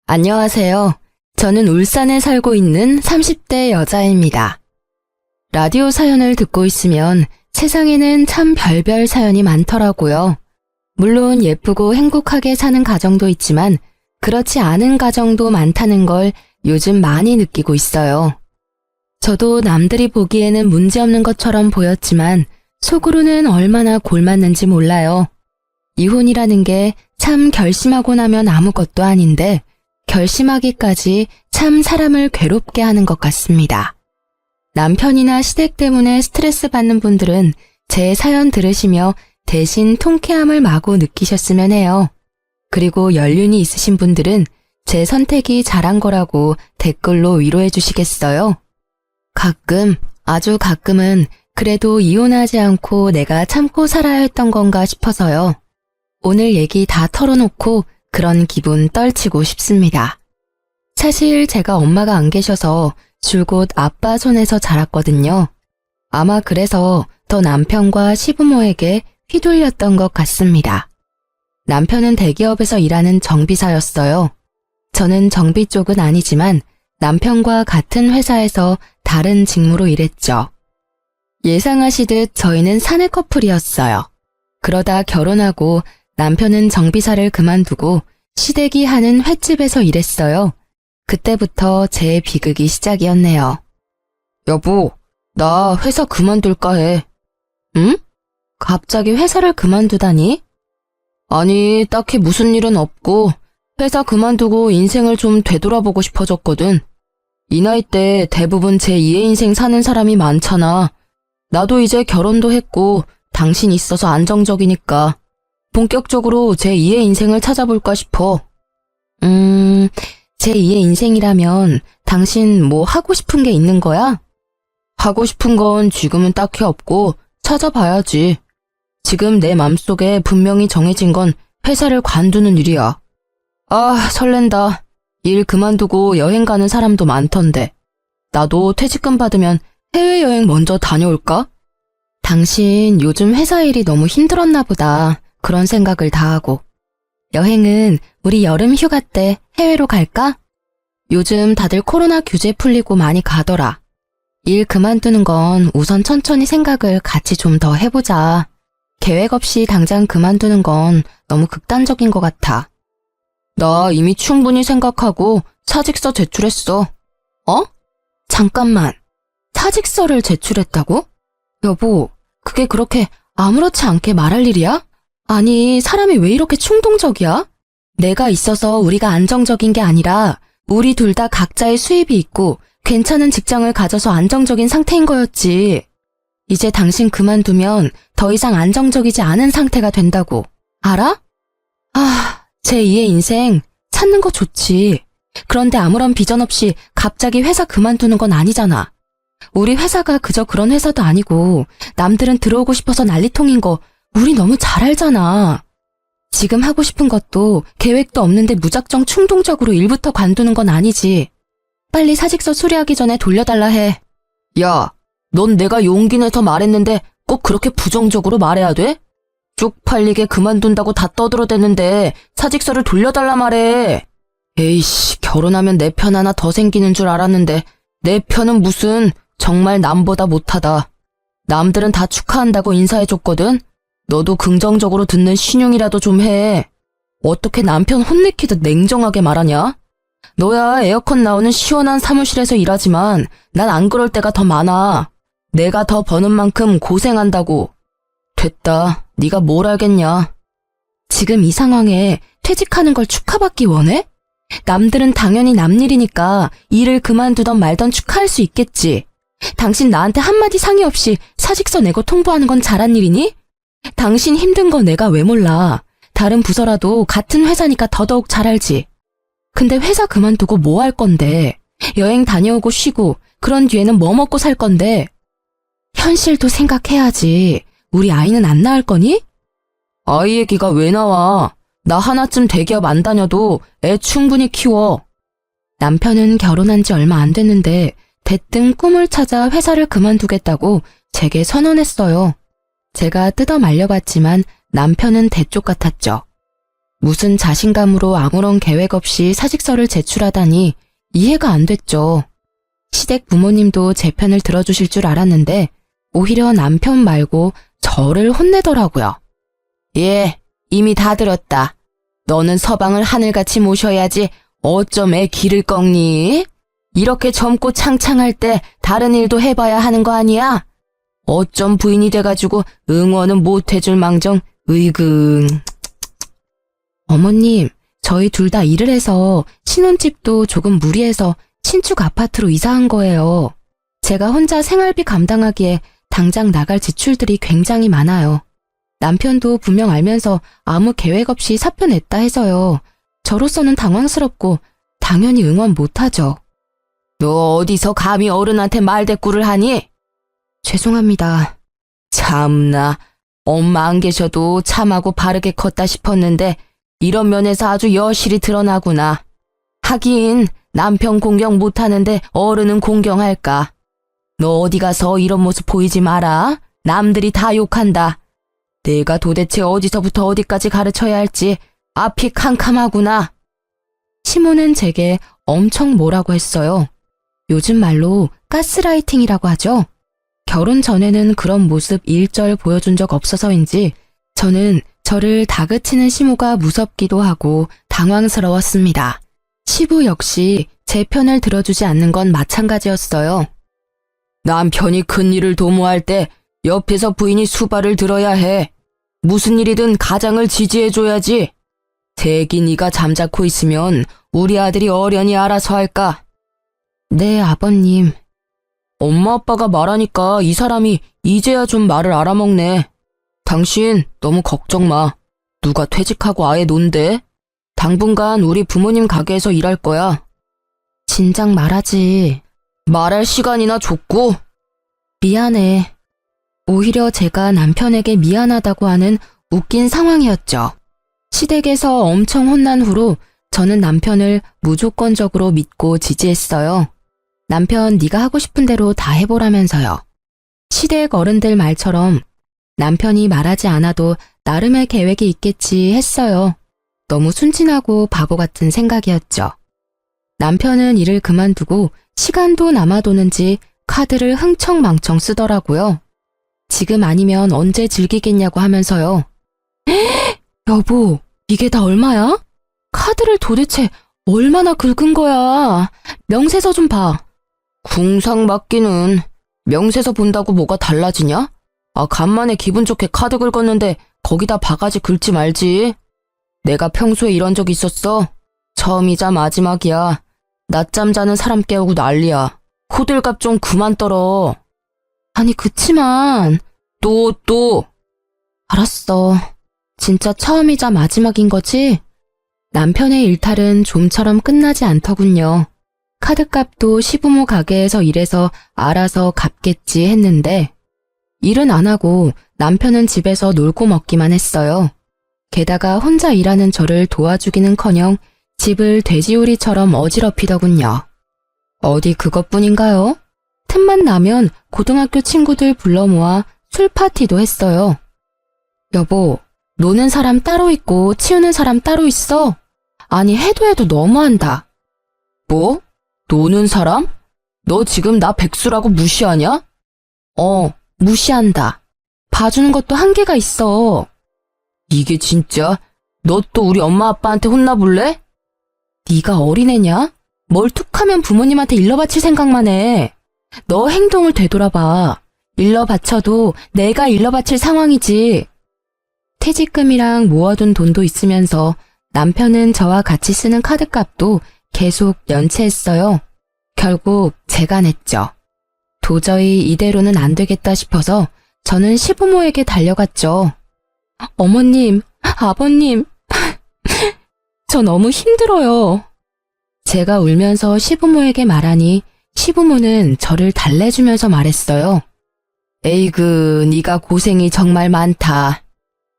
안녕하세요. 저는 울산에 살고 있는 30대 여자입니다. 라디오 사연을 듣고 있으면 세상에는 참 별별 사연이 많더라고요. 물론 예쁘고 행복하게 사는 가정도 있지만 그렇지 않은 가정도 많다는 걸 요즘 많이 느끼고 있어요. 저도 남들이 보기에는 문제없는 것처럼 보였지만 속으로는 얼마나 골맞는지 몰라요. 이혼이라는 게 참 결심하고 나면 아무것도 아닌데 결심하기까지 참 사람을 괴롭게 하는 것 같습니다. 남편이나 시댁 때문에 스트레스 받는 분들은 제 사연 들으시며 대신 통쾌함을 마구 느끼셨으면 해요. 그리고 연륜이 있으신 분들은 제 선택이 잘한 거라고 댓글로 위로해 주시겠어요? 가끔, 아주 가끔은 그래도 이혼하지 않고 내가 참고 살아야 했던 건가 싶어서요. 오늘 얘기 다 털어놓고 그런 기분 떨치고 싶습니다. 사실 제가 엄마가 안 계셔서 줄곧 아빠 손에서 자랐거든요. 아마 그래서 더 남편과 시부모에게 휘둘렸던 것 같습니다. 남편은 대기업에서 일하는 정비사였어요. 저는 정비 쪽은 아니지만 남편과 같은 회사에서 다른 직무로 일했죠. 예상하시듯 저희는 사내 커플이었어요. 그러다 결혼하고 남편은 정비사를 그만두고 시댁이 하는 횟집에서 일했어요. 그때부터 제 비극이 시작이었네요. 여보, 나 회사 그만둘까 해. 응? 갑자기 회사를 그만두다니? 아니, 딱히 무슨 일은 없고 회사 그만두고 인생을 좀 되돌아보고 싶어졌거든. 이 나이 때 대부분 제2의 인생 사는 사람이 많잖아. 나도 이제 결혼도 했고 당신 있어서 안정적이니까 본격적으로 제2의 인생을 찾아볼까 싶어. 제2의 인생이라면 당신 뭐 하고 싶은 게 있는 거야? 하고 싶은 건 지금은 딱히 없고 찾아봐야지. 지금 내 맘속에 분명히 정해진 건 회사를 관두는 일이야. 아, 설렌다. 일 그만두고 여행 가는 사람도 많던데. 나도 퇴직금 받으면 해외여행 먼저 다녀올까? 당신 요즘 회사 일이 너무 힘들었나 보다. 그런 생각을 다 하고. 여행은 우리 여름 휴가 때 해외로 갈까? 요즘 다들 코로나 규제 풀리고 많이 가더라. 일 그만두는 건 우선 천천히 생각을 같이 좀 더 해보자. 계획 없이 당장 그만두는 건 너무 극단적인 것 같아. 나 이미 충분히 생각하고 사직서 제출했어. 어? 잠깐만. 사직서를 제출했다고? 여보, 그게 그렇게 아무렇지 않게 말할 일이야? 아니, 사람이 왜 이렇게 충동적이야? 내가 있어서 우리가 안정적인 게 아니라 우리 둘 다 각자의 수입이 있고 괜찮은 직장을 가져서 안정적인 상태인 거였지. 이제 당신 그만두면 더 이상 안정적이지 않은 상태가 된다고. 알아? 제2의 인생 찾는 거 좋지. 그런데 아무런 비전 없이 갑자기 회사 그만두는 건 아니잖아. 우리 회사가 그저 그런 회사도 아니고 남들은 들어오고 싶어서 난리통인 거 우리 너무 잘 알잖아. 지금 하고 싶은 것도 계획도 없는데 무작정 충동적으로 일부터 관두는 건 아니지. 빨리 사직서 수리하기 전에 돌려달라 해. 야, 넌 내가 용기 내서 말했는데 꼭 그렇게 부정적으로 말해야 돼? 쪽팔리게 그만둔다고 다 떠들어대는데 사직서를 돌려달라 말해. 에이씨, 결혼하면 내 편 하나 더 생기는 줄 알았는데 내 편은 무슨 정말 남보다 못하다. 남들은 다 축하한다고 인사해줬거든. 너도 긍정적으로 듣는 신용이라도 좀 해. 어떻게 남편 혼내키듯 냉정하게 말하냐? 너야 에어컨 나오는 시원한 사무실에서 일하지만 난 안 그럴 때가 더 많아. 내가 더 버는 만큼 고생한다고. 됐다. 네가 뭘 알겠냐. 지금 이 상황에 퇴직하는 걸 축하받기 원해? 남들은 당연히 남 일이니까 일을 그만두던 말던 축하할 수 있겠지. 당신 나한테 한마디 상의 없이 사직서 내고 통보하는 건 잘한 일이니? 당신 힘든 거 내가 왜 몰라. 다른 부서라도 같은 회사니까 더더욱 잘 알지. 근데 회사 그만두고 뭐 할 건데. 여행 다녀오고 쉬고 그런 뒤에는 뭐 먹고 살 건데. 현실도 생각해야지. 우리 아이는 안 낳을 거니? 아이 얘기가 왜 나와. 나 하나쯤 대기업 안 다녀도 애 충분히 키워. 남편은 결혼한 지 얼마 안 됐는데 대뜸 꿈을 찾아 회사를 그만두겠다고 제게 선언했어요. 제가 뜯어 말려봤지만 남편은 대쪽 같았죠. 무슨 자신감으로 아무런 계획 없이 사직서를 제출하다니 이해가 안 됐죠. 시댁 부모님도 제 편을 들어주실 줄 알았는데 오히려 남편 말고 저를 혼내더라고요. 예, 이미 다 들었다. 너는 서방을 하늘같이 모셔야지 어쩜 애 기를 꺾니? 이렇게 젊고 창창할 때 다른 일도 해봐야 하는 거 아니야? 어쩜 부인이 돼가지고 응원은 못 해줄 망정, 으이그. 어머님, 저희 둘 다 일을 해서 신혼집도 조금 무리해서 신축 아파트로 이사한 거예요. 제가 혼자 생활비 감당하기에 당장 나갈 지출들이 굉장히 많아요. 남편도 분명 알면서 아무 계획 없이 사표 냈다 해서요. 저로서는 당황스럽고 당연히 응원 못하죠. 너 어디서 감히 어른한테 말대꾸를 하니? 죄송합니다. 참나, 엄마 안 계셔도 참하고 바르게 컸다 싶었는데 이런 면에서 아주 여실히 드러나구나. 하긴 남편 공경 못하는데 어른은 공경할까. 너 어디 가서 이런 모습 보이지 마라. 남들이 다 욕한다. 내가 도대체 어디서부터 어디까지 가르쳐야 할지 앞이 캄캄하구나. 시모는 제게 엄청 뭐라고 했어요. 요즘 말로 가스라이팅이라고 하죠. 결혼 전에는 그런 모습 일절 보여준 적 없어서인지 저는 저를 다그치는 시모가 무섭기도 하고 당황스러웠습니다. 시부 역시 제 편을 들어주지 않는 건 마찬가지였어요. 남편이 큰일을 도모할 때 옆에서 부인이 수발을 들어야 해. 무슨 일이든 가장을 지지해줘야지. 대기 네가 잠자코 있으면 우리 아들이 어련히 알아서 할까? 네, 아버님. 엄마 아빠가 말하니까 이 사람이 이제야 좀 말을 알아먹네. 당신 너무 걱정 마. 누가 퇴직하고 아예 논대? 당분간 우리 부모님 가게에서 일할 거야. 진작 말하지. 말할 시간이나 줬고. 미안해. 오히려 제가 남편에게 미안하다고 하는 웃긴 상황이었죠. 시댁에서 엄청 혼난 후로 저는 남편을 무조건적으로 믿고 지지했어요. 남편 네가 하고 싶은 대로 다 해보라면서요. 시댁 어른들 말처럼 남편이 말하지 않아도 나름의 계획이 있겠지 했어요. 너무 순진하고 바보 같은 생각이었죠. 남편은 일을 그만두고 시간도 남아도는지 카드를 흥청망청 쓰더라고요. 지금 아니면 언제 즐기겠냐고 하면서요. 여보, 이게 다 얼마야? 카드를 도대체 얼마나 긁은 거야? 명세서 좀 봐. 궁상 맞기는 명세서 본다고 뭐가 달라지냐? 아, 간만에 기분 좋게 카드 긁었는데 거기다 바가지 긁지 말지. 내가 평소에 이런 적 있었어? 처음이자 마지막이야. 낮잠 자는 사람 깨우고 난리야. 호들갑 좀 그만 떨어. 아니, 그치만 또. 알았어. 진짜 처음이자 마지막인 거지? 남편의 일탈은 좀처럼 끝나지 않더군요. 카드값도 시부모 가게에서 일해서 알아서 갚겠지 했는데 일은 안 하고 남편은 집에서 놀고 먹기만 했어요. 게다가 혼자 일하는 저를 도와주기는커녕 집을 돼지우리처럼 어지럽히더군요. 어디 그것뿐인가요? 틈만 나면 고등학교 친구들 불러 모아 술 파티도 했어요. 여보, 노는 사람 따로 있고 치우는 사람 따로 있어? 아니, 해도 너무한다. 뭐? 노는 사람? 너 지금 나 백수라고 무시하냐? 무시한다. 봐주는 것도 한계가 있어. 이게 진짜? 너 또 우리 엄마 아빠한테 혼나볼래? 네가 어린애냐? 뭘 툭하면 부모님한테 일러 바칠 생각만 해. 너 행동을 되돌아봐. 일러 바쳐도 내가 일러 바칠 상황이지. 퇴직금이랑 모아둔 돈도 있으면서 남편은 저와 같이 쓰는 카드값도 계속 연체했어요. 결국 제가 냈죠. 도저히 이대로는 안 되겠다 싶어서 저는 시부모에게 달려갔죠. 어머님, 아버님, 저 너무 힘들어요. 제가 울면서 시부모에게 말하니 시부모는 저를 달래주면서 말했어요. 에이그, 네가 고생이 정말 많다.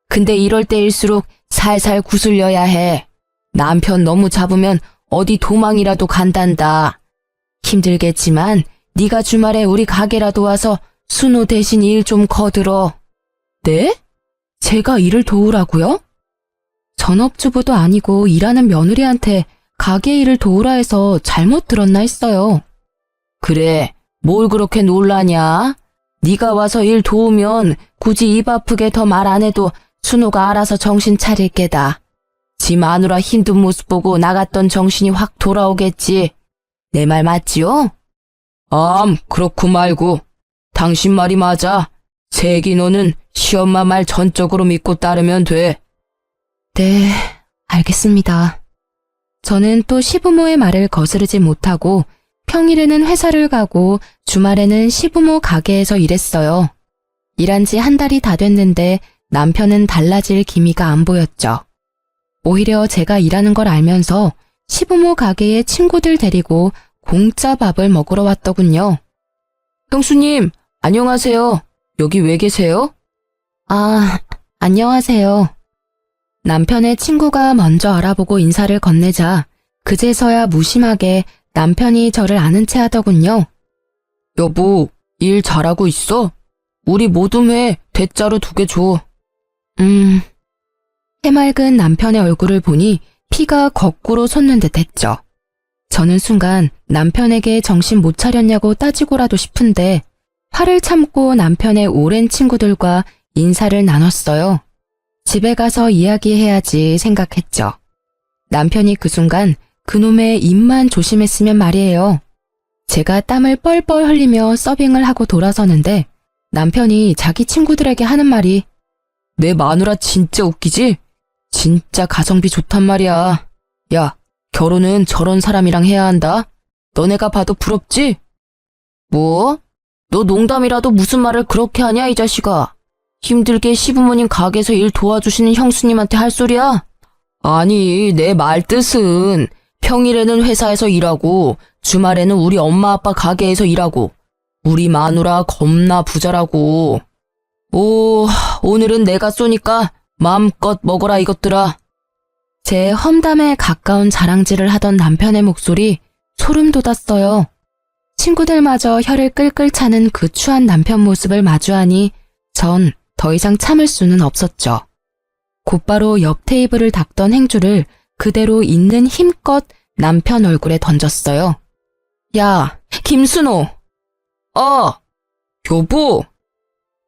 근데 이럴 때일수록 살살 구슬려야 해. 남편 너무 잡으면 어디 도망이라도 간단다. 힘들겠지만 네가 주말에 우리 가게라도 와서 순호 대신 일 좀 거들어. 네? 제가 일을 도우라고요? 전업주부도 아니고 일하는 며느리한테 가게 일을 도우라 해서 잘못 들었나 했어요. 그래, 뭘 그렇게 놀라냐? 네가 와서 일 도우면 굳이 입 아프게 더 말 안 해도 순호가 알아서 정신 차릴 게다. 지 마누라 힘든 모습 보고 나갔던 정신이 확 돌아오겠지. 내 말 맞지요? 그렇고 말고. 당신 말이 맞아. 세기 너는 시엄마 말 전적으로 믿고 따르면 돼. 네, 알겠습니다. 저는 또 시부모의 말을 거스르지 못하고 평일에는 회사를 가고 주말에는 시부모 가게에서 일했어요. 일한 지 한 달이 다 됐는데 남편은 달라질 기미가 안 보였죠. 오히려 제가 일하는 걸 알면서 시부모 가게에 친구들 데리고 공짜 밥을 먹으러 왔더군요. 형수님, 안녕하세요. 여기 왜 계세요? 안녕하세요. 남편의 친구가 먼저 알아보고 인사를 건네자 그제서야 무심하게 남편이 저를 아는 체 하더군요. 여보, 일 잘하고 있어? 우리 모둠에 대자로 2개 줘. 해맑은 남편의 얼굴을 보니 피가 거꾸로 솟는 듯 했죠. 저는 순간 남편에게 정신 못 차렸냐고 따지고라도 싶은데 화를 참고 남편의 오랜 친구들과 인사를 나눴어요. 집에 가서 이야기해야지 생각했죠. 남편이 그 순간 그놈의 입만 조심했으면 말이에요. 제가 땀을 뻘뻘 흘리며 서빙을 하고 돌아서는데 남편이 자기 친구들에게 하는 말이 내 마누라 진짜 웃기지? 진짜 가성비 좋단 말이야. 야, 결혼은 저런 사람이랑 해야 한다. 너네가 봐도 부럽지? 뭐? 너 농담이라도 무슨 말을 그렇게 하냐 이 자식아. 힘들게 시부모님 가게에서 일 도와주시는 형수님한테 할 소리야? 아니, 내 말 뜻은 평일에는 회사에서 일하고 주말에는 우리 엄마 아빠 가게에서 일하고 우리 마누라 겁나 부자라고. 오늘은 내가 쏘니까 마음껏 먹어라 이것들아. 제 험담에 가까운 자랑질을 하던 남편의 목소리 소름 돋았어요. 친구들마저 혀를 끌끌 차는 그 추한 남편 모습을 마주하니 전 더 이상 참을 수는 없었죠. 곧바로 옆 테이블을 닦던 행주를 그대로 있는 힘껏 남편 얼굴에 던졌어요. 야, 김순호! 여보!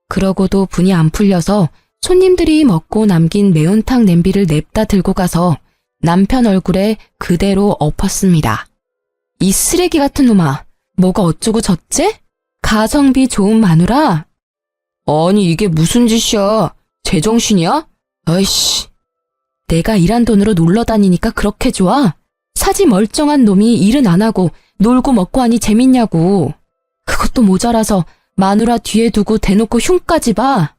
그러고도 분이 안 풀려서 손님들이 먹고 남긴 매운탕 냄비를 냅다 들고 가서 남편 얼굴에 그대로 엎었습니다. 이 쓰레기 같은 놈아, 뭐가 어쩌고 저째? 가성비 좋은 마누라? 아니 이게 무슨 짓이야? 제정신이야? 아이씨. 내가 일한 돈으로 놀러 다니니까 그렇게 좋아? 사지 멀쩡한 놈이 일은 안 하고 놀고 먹고 하니 재밌냐고. 그것도 모자라서 마누라 뒤에 두고 대놓고 흉까지 봐.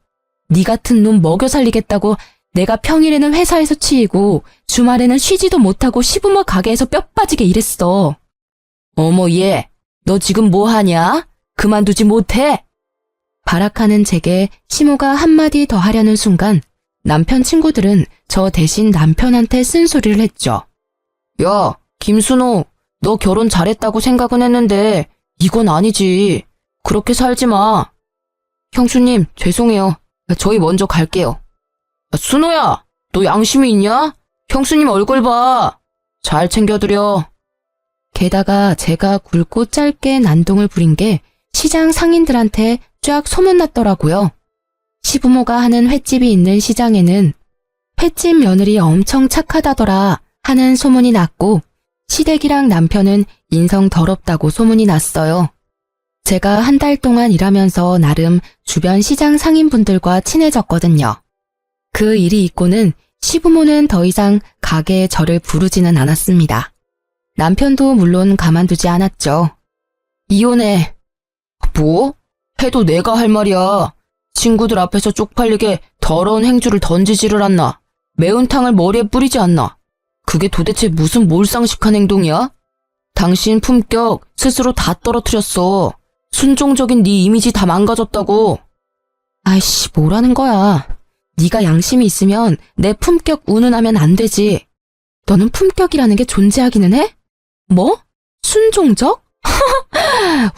네 같은 놈 먹여 살리겠다고 내가 평일에는 회사에서 치이고 주말에는 쉬지도 못하고 시부모 가게에서 뼈 빠지게 일했어. 어머 얘, 너 지금 뭐 하냐? 그만두지 못해? 발악하는 제게 시모가 한마디 더 하려는 순간 남편 친구들은 저 대신 남편한테 쓴소리를 했죠. 야, 김순호, 너 결혼 잘했다고 생각은 했는데 이건 아니지. 그렇게 살지 마. 형수님, 죄송해요. 저희 먼저 갈게요. 순호야, 너 양심이 있냐? 형수님 얼굴 봐. 잘 챙겨드려. 게다가 제가 굵고 짧게 난동을 부린 게 시장 상인들한테 쫙 소문났더라고요. 시부모가 하는 횟집이 있는 시장에는 횟집 며느리 엄청 착하다더라 하는 소문이 났고 시댁이랑 남편은 인성 더럽다고 소문이 났어요. 제가 한 달 동안 일하면서 나름 주변 시장 상인분들과 친해졌거든요. 그 일이 있고는 시부모는 더 이상 가게에 저를 부르지는 않았습니다. 남편도 물론 가만두지 않았죠. 이혼해. 뭐? 해도 내가 할 말이야. 친구들 앞에서 쪽팔리게 더러운 행주를 던지지를 않나. 매운탕을 머리에 뿌리지 않나. 그게 도대체 무슨 몰상식한 행동이야? 당신 품격 스스로 다 떨어뜨렸어. 순종적인 네 이미지 다 망가졌다고. 아이씨, 뭐라는 거야. 네가 양심이 있으면 내 품격 운운하면 안 되지. 너는 품격이라는 게 존재하기는 해? 뭐? 순종적?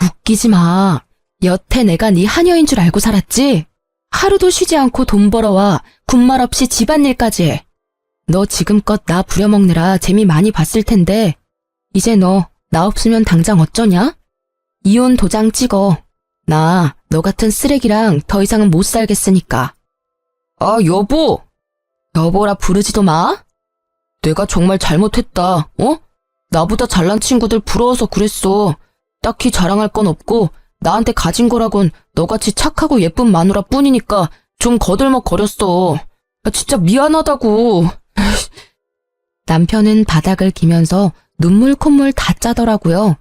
웃기지 마. 여태 내가 네 하녀인 줄 알고 살았지? 하루도 쉬지 않고 돈 벌어와 군말 없이 집안일까지 해. 너 지금껏 나 부려먹느라 재미 많이 봤을 텐데 이제 너 나 없으면 당장 어쩌냐? 이혼 도장 찍어. 나 너 같은 쓰레기랑 더 이상은 못 살겠으니까. 아, 여보! 여보라 부르지도 마? 내가 정말 잘못했다, 어? 나보다 잘난 친구들 부러워서 그랬어. 딱히 자랑할 건 없고 나한테 가진 거라곤 너같이 착하고 예쁜 마누라 뿐이니까 좀 거들먹거렸어. 진짜 미안하다고. 남편은 바닥을 기면서 눈물 콧물 다 짜더라고요.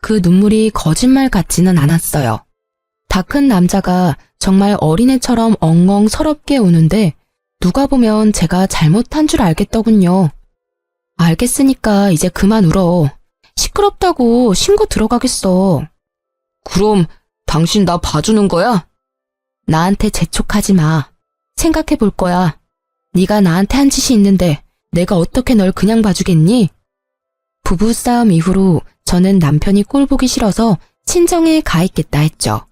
그 눈물이 거짓말 같지는 않았어요. 다 큰 남자가 정말 어린애처럼 엉엉 서럽게 우는데 누가 보면 제가 잘못한 줄 알겠더군요. 알겠으니까 이제 그만 울어. 시끄럽다고 신고 들어가겠어. 그럼 당신 나 봐주는 거야? 나한테 재촉하지 마. 생각해 볼 거야. 네가 나한테 한 짓이 있는데 내가 어떻게 널 그냥 봐주겠니? 부부싸움 이후로 저는 남편이 꼴보기 싫어서 친정에 가 있겠다 했죠.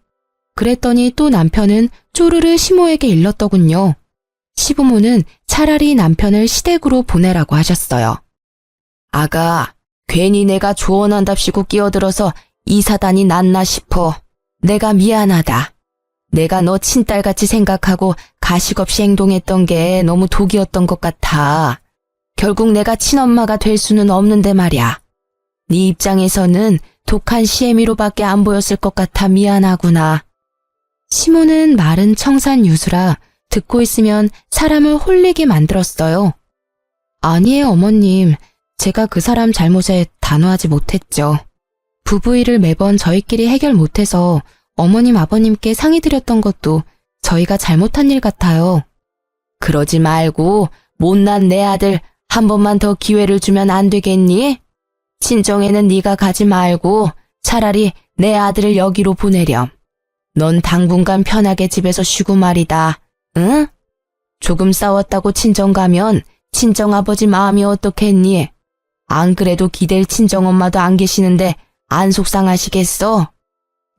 그랬더니 또 남편은 쪼르르 시모에게 일렀더군요. 시부모는 차라리 남편을 시댁으로 보내라고 하셨어요. 아가, 괜히 내가 조언한답시고 끼어들어서 이 사단이 났나 싶어. 내가 미안하다. 내가 너 친딸같이 생각하고 가식 없이 행동했던 게 너무 독이었던 것 같아. 결국 내가 친엄마가 될 수는 없는데 말이야. 네 입장에서는 독한 시애미로밖에 안 보였을 것 같아 미안하구나. 시모는 마른 청산 유수라 듣고 있으면 사람을 홀리게 만들었어요. 아니에요, 어머님. 제가 그 사람 잘못에 단호하지 못했죠. 부부 일을 매번 저희끼리 해결 못해서 어머님, 아버님께 상의드렸던 것도 저희가 잘못한 일 같아요. 그러지 말고 못난 내 아들 한 번만 더 기회를 주면 안 되겠니? 친정에는 네가 가지 말고 차라리 내 아들을 여기로 보내렴. 넌 당분간 편하게 집에서 쉬고 말이다. 응? 조금 싸웠다고 친정 가면 친정아버지 마음이 어떻겠니? 안 그래도 기댈 친정엄마도 안 계시는데 안 속상하시겠어?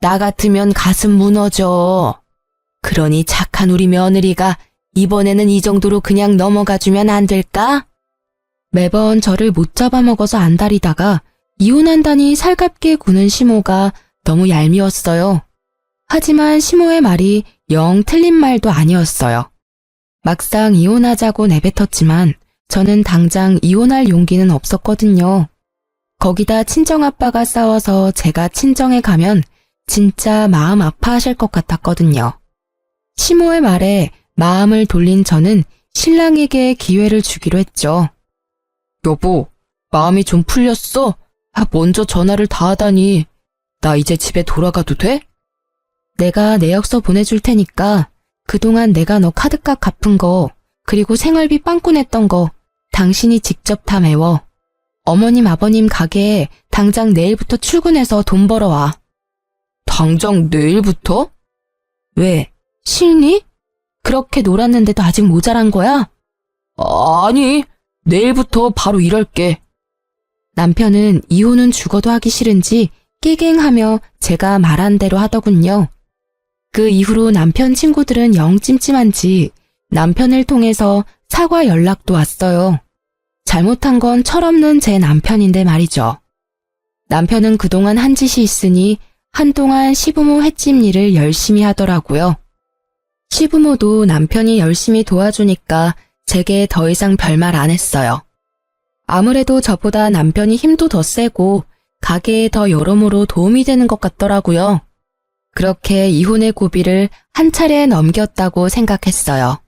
나 같으면 가슴 무너져. 그러니 착한 우리 며느리가 이번에는 이 정도로 그냥 넘어가주면 안 될까? 매번 저를 못 잡아먹어서 안달이다가 이혼한다니 살갑게 구는 시모가 너무 얄미웠어요. 하지만 시모의 말이 영 틀린 말도 아니었어요. 막상 이혼하자고 내뱉었지만 저는 당장 이혼할 용기는 없었거든요. 거기다 친정아빠가 싸워서 제가 친정에 가면 진짜 마음 아파하실 것 같았거든요. 시모의 말에 마음을 돌린 저는 신랑에게 기회를 주기로 했죠. 여보, 마음이 좀 풀렸어? 먼저 전화를 다 하다니. 나 이제 집에 돌아가도 돼? 내가 내역서 보내줄 테니까 그동안 내가 너 카드값 갚은 거 그리고 생활비 빵꾸 냈던 거 당신이 직접 다 메워. 어머님 아버님 가게에 당장 내일부터 출근해서 돈 벌어와. 당장 내일부터? 왜? 싫니? 그렇게 놀았는데도 아직 모자란 거야? 아니, 내일부터 바로 일할게. 남편은 이혼은 죽어도 하기 싫은지 깨갱하며 제가 말한 대로 하더군요. 그 이후로 남편 친구들은 영 찜찜한지 남편을 통해서 사과 연락도 왔어요. 잘못한 건 철없는 제 남편인데 말이죠. 남편은 그동안 한 짓이 있으니 한동안 시부모 횟집 일을 열심히 하더라고요. 시부모도 남편이 열심히 도와주니까 제게 더 이상 별말 안 했어요. 아무래도 저보다 남편이 힘도 더 세고 가게에 더 여러모로 도움이 되는 것 같더라고요. 그렇게 이혼의 고비를 한 차례 넘겼다고 생각했어요.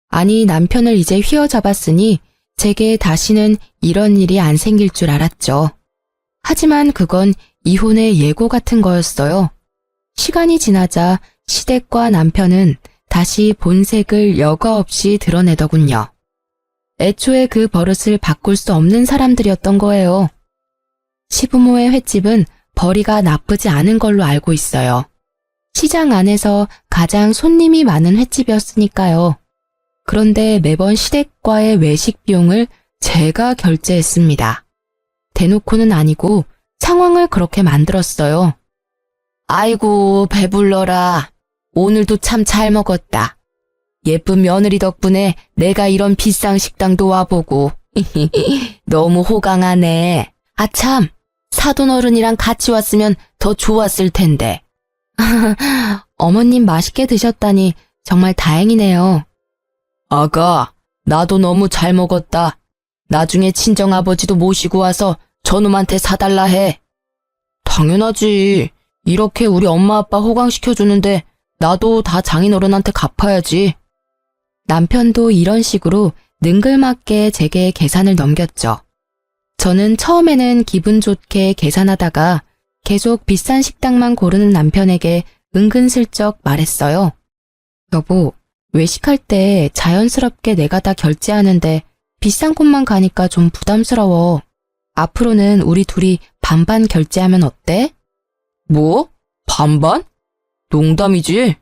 아니, 남편을 이제 휘어잡았으니 제게 다시는 이런 일이 안 생길 줄 알았죠. 하지만 그건 이혼의 예고 같은 거였어요. 시간이 지나자 시댁과 남편은 다시 본색을 여과 없이 드러내더군요. 애초에 그 버릇을 바꿀 수 없는 사람들이었던 거예요. 시부모의 횟집은 벌이가 나쁘지 않은 걸로 알고 있어요. 시장 안에서 가장 손님이 많은 횟집이었으니까요. 그런데 매번 시댁과의 외식 비용을 제가 결제했습니다. 대놓고는 아니고 상황을 그렇게 만들었어요. 아이고, 배불러라. 오늘도 참 잘 먹었다. 예쁜 며느리 덕분에 내가 이런 비싼 식당도 와보고. 너무 호강하네. 아참, 사돈어른이랑 같이 왔으면 더 좋았을 텐데. 어머님 맛있게 드셨다니 정말 다행이네요. 아가, 나도 너무 잘 먹었다. 나중에 친정아버지도 모시고 와서 저놈한테 사달라 해. 당연하지. 이렇게 우리 엄마 아빠 호강시켜주는데 나도 다 장인어른한테 갚아야지. 남편도 이런 식으로 능글맞게 제게 계산을 넘겼죠. 저는 처음에는 기분 좋게 계산하다가 계속 비싼 식당만 고르는 남편에게 은근슬쩍 말했어요. 여보, 외식할 때 자연스럽게 내가 다 결제하는데 비싼 곳만 가니까 좀 부담스러워. 앞으로는 우리 둘이 반반 결제하면 어때? 뭐? 반반? 농담이지?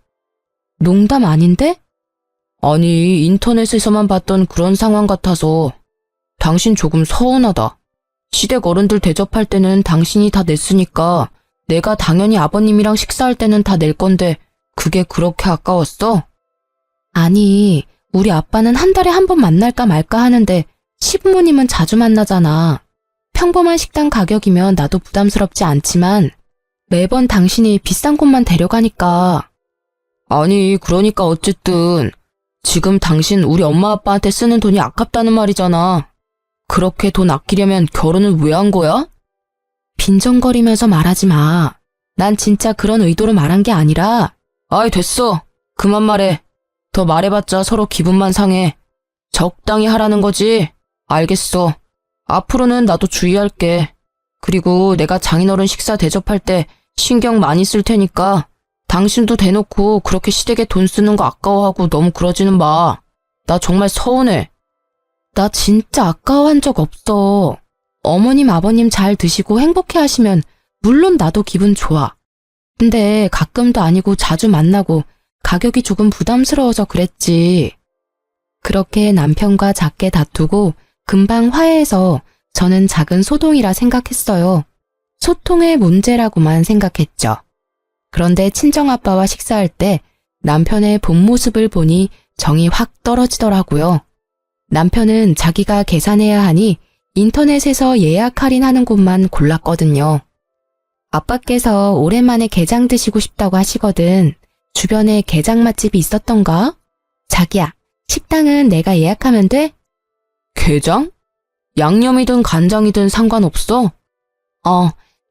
농담 아닌데? 아니, 인터넷에서만 봤던 그런 상황 같아서. 당신 조금 서운하다. 시댁 어른들 대접할 때는 당신이 다 냈으니까 내가 당연히 아버님이랑 식사할 때는 다 낼 건데 그게 그렇게 아까웠어? 아니, 우리 아빠는 한 달에 한 번 만날까 말까 하는데 시부모님은 자주 만나잖아. 평범한 식당 가격이면 나도 부담스럽지 않지만 매번 당신이 비싼 곳만 데려가니까. 아니, 그러니까 어쨌든 지금 당신 우리 엄마 아빠한테 쓰는 돈이 아깝다는 말이잖아. 그렇게 돈 아끼려면 결혼을 왜 한 거야? 빈정거리면서 말하지 마. 난 진짜 그런 의도로 말한 게 아니라. 아이, 됐어. 그만 말해. 더 말해봤자 서로 기분만 상해. 적당히 하라는 거지. 알겠어. 앞으로는 나도 주의할게. 그리고 내가 장인어른 식사 대접할 때 신경 많이 쓸 테니까 당신도 대놓고 그렇게 시댁에 돈 쓰는 거 아까워하고 너무 그러지는 마. 나 정말 서운해. 나 진짜 아까워한 적 없어. 어머님, 아버님 잘 드시고 행복해 하시면 물론 나도 기분 좋아. 근데 가끔도 아니고 자주 만나고 가격이 조금 부담스러워서 그랬지. 그렇게 남편과 작게 다투고 금방 화해해서 저는 작은 소동이라 생각했어요. 소통의 문제라고만 생각했죠. 그런데 친정아빠와 식사할 때 남편의 본 모습을 보니 정이 확 떨어지더라고요. 남편은 자기가 계산해야 하니 인터넷에서 예약 할인하는 곳만 골랐거든요. 아빠께서 오랜만에 게장 드시고 싶다고 하시거든. 주변에 게장 맛집이 있었던가? 자기야, 식당은 내가 예약하면 돼? 게장? 양념이든 간장이든 상관없어?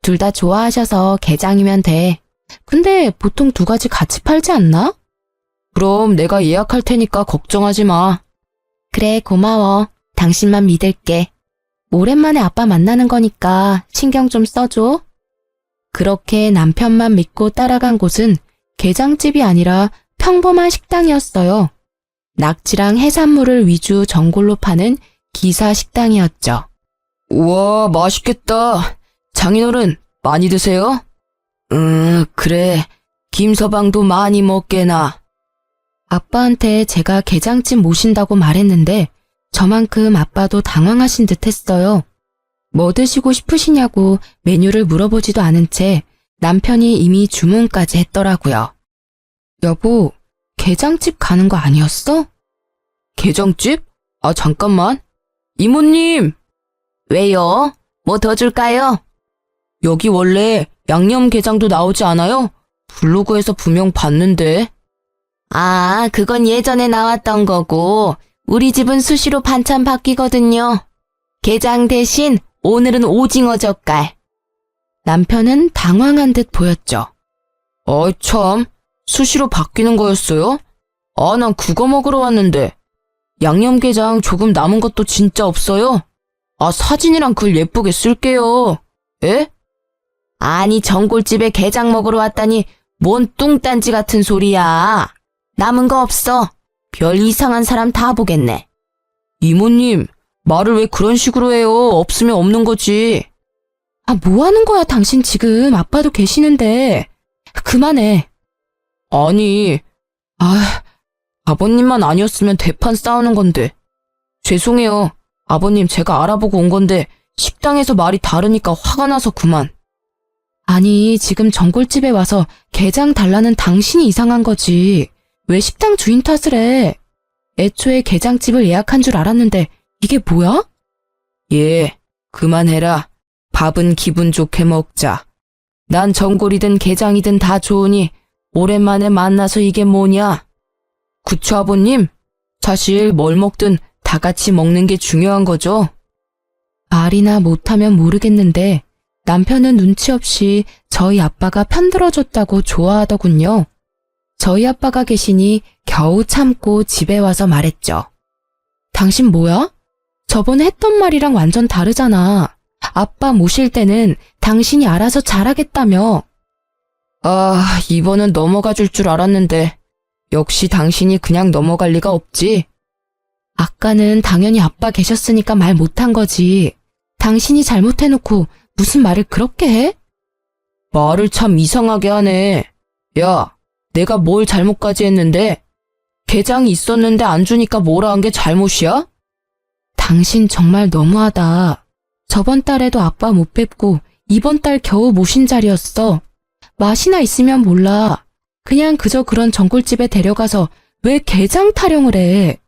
둘 다 좋아하셔서 게장이면 돼. 근데 보통 두 가지 같이 팔지 않나? 그럼 내가 예약할 테니까 걱정하지 마. 그래, 고마워. 당신만 믿을게. 오랜만에 아빠 만나는 거니까 신경 좀 써줘. 그렇게 남편만 믿고 따라간 곳은 게장집이 아니라 평범한 식당이었어요. 낙지랑 해산물을 위주 전골로 파는 기사 식당이었죠. 우와, 맛있겠다. 장인어른, 많이 드세요? 그래. 김서방도 많이 먹게나. 아빠한테 제가 게장집 모신다고 말했는데 저만큼 아빠도 당황하신 듯 했어요. 뭐 드시고 싶으시냐고 메뉴를 물어보지도 않은 채 남편이 이미 주문까지 했더라고요. 여보, 게장집 가는 거 아니었어? 게장집? 아, 잠깐만. 이모님! 왜요? 뭐 더 줄까요? 여기 원래 양념게장도 나오지 않아요? 블로그에서 분명 봤는데. 아, 그건 예전에 나왔던 거고 우리 집은 수시로 반찬 바뀌거든요. 게장 대신 오늘은 오징어 젓갈. 남편은 당황한 듯 보였죠. 참, 수시로 바뀌는 거였어요? 아, 난 그거 먹으러 왔는데. 양념게장 조금 남은 것도 진짜 없어요? 아, 사진이랑 글 예쁘게 쓸게요. 에? 아니, 전골집에 게장 먹으러 왔다니 뭔 뚱딴지 같은 소리야. 남은 거 없어. 별 이상한 사람 다 보겠네. 이모님, 말을 왜 그런 식으로 해요? 없으면 없는 거지. 아, 뭐 하는 거야, 당신 지금. 아빠도 계시는데. 그만해. 아니, 아버님만 아니었으면 대판 싸우는 건데. 죄송해요. 아버님, 제가 알아보고 온 건데 식당에서 말이 다르니까 화가 나서 그만. 아니, 지금 전골집에 와서 게장 달라는 당신이 이상한 거지. 왜 식당 주인 탓을 해? 애초에 게장집을 예약한 줄 알았는데 이게 뭐야? 예, 그만해라. 밥은 기분 좋게 먹자. 난 전골이든 게장이든 다 좋으니 오랜만에 만나서 이게 뭐냐? 그쵸, 아버님? 사실 뭘 먹든 다 같이 먹는 게 중요한 거죠. 말이나 못하면 모르겠는데 남편은 눈치 없이 저희 아빠가 편들어줬다고 좋아하더군요. 저희 아빠가 계시니 겨우 참고 집에 와서 말했죠. 당신 뭐야? 저번에 했던 말이랑 완전 다르잖아. 아빠 모실 때는 당신이 알아서 잘하겠다며. 아, 이번은 넘어가 줄 줄 알았는데 역시 당신이 그냥 넘어갈 리가 없지. 아까는 당연히 아빠 계셨으니까 말 못한 거지. 당신이 잘못해놓고 무슨 말을 그렇게 해? 말을 참 이상하게 하네. 야, 내가 뭘 잘못까지 했는데? 게장이 있었는데 안 주니까 뭐라 한 게 잘못이야? 당신 정말 너무하다. 저번 달에도 아빠 못 뵙고 이번 달 겨우 모신 자리였어. 맛이나 있으면 몰라. 그냥 그저 그런 전골집에 데려가서 왜 게장 타령을 해?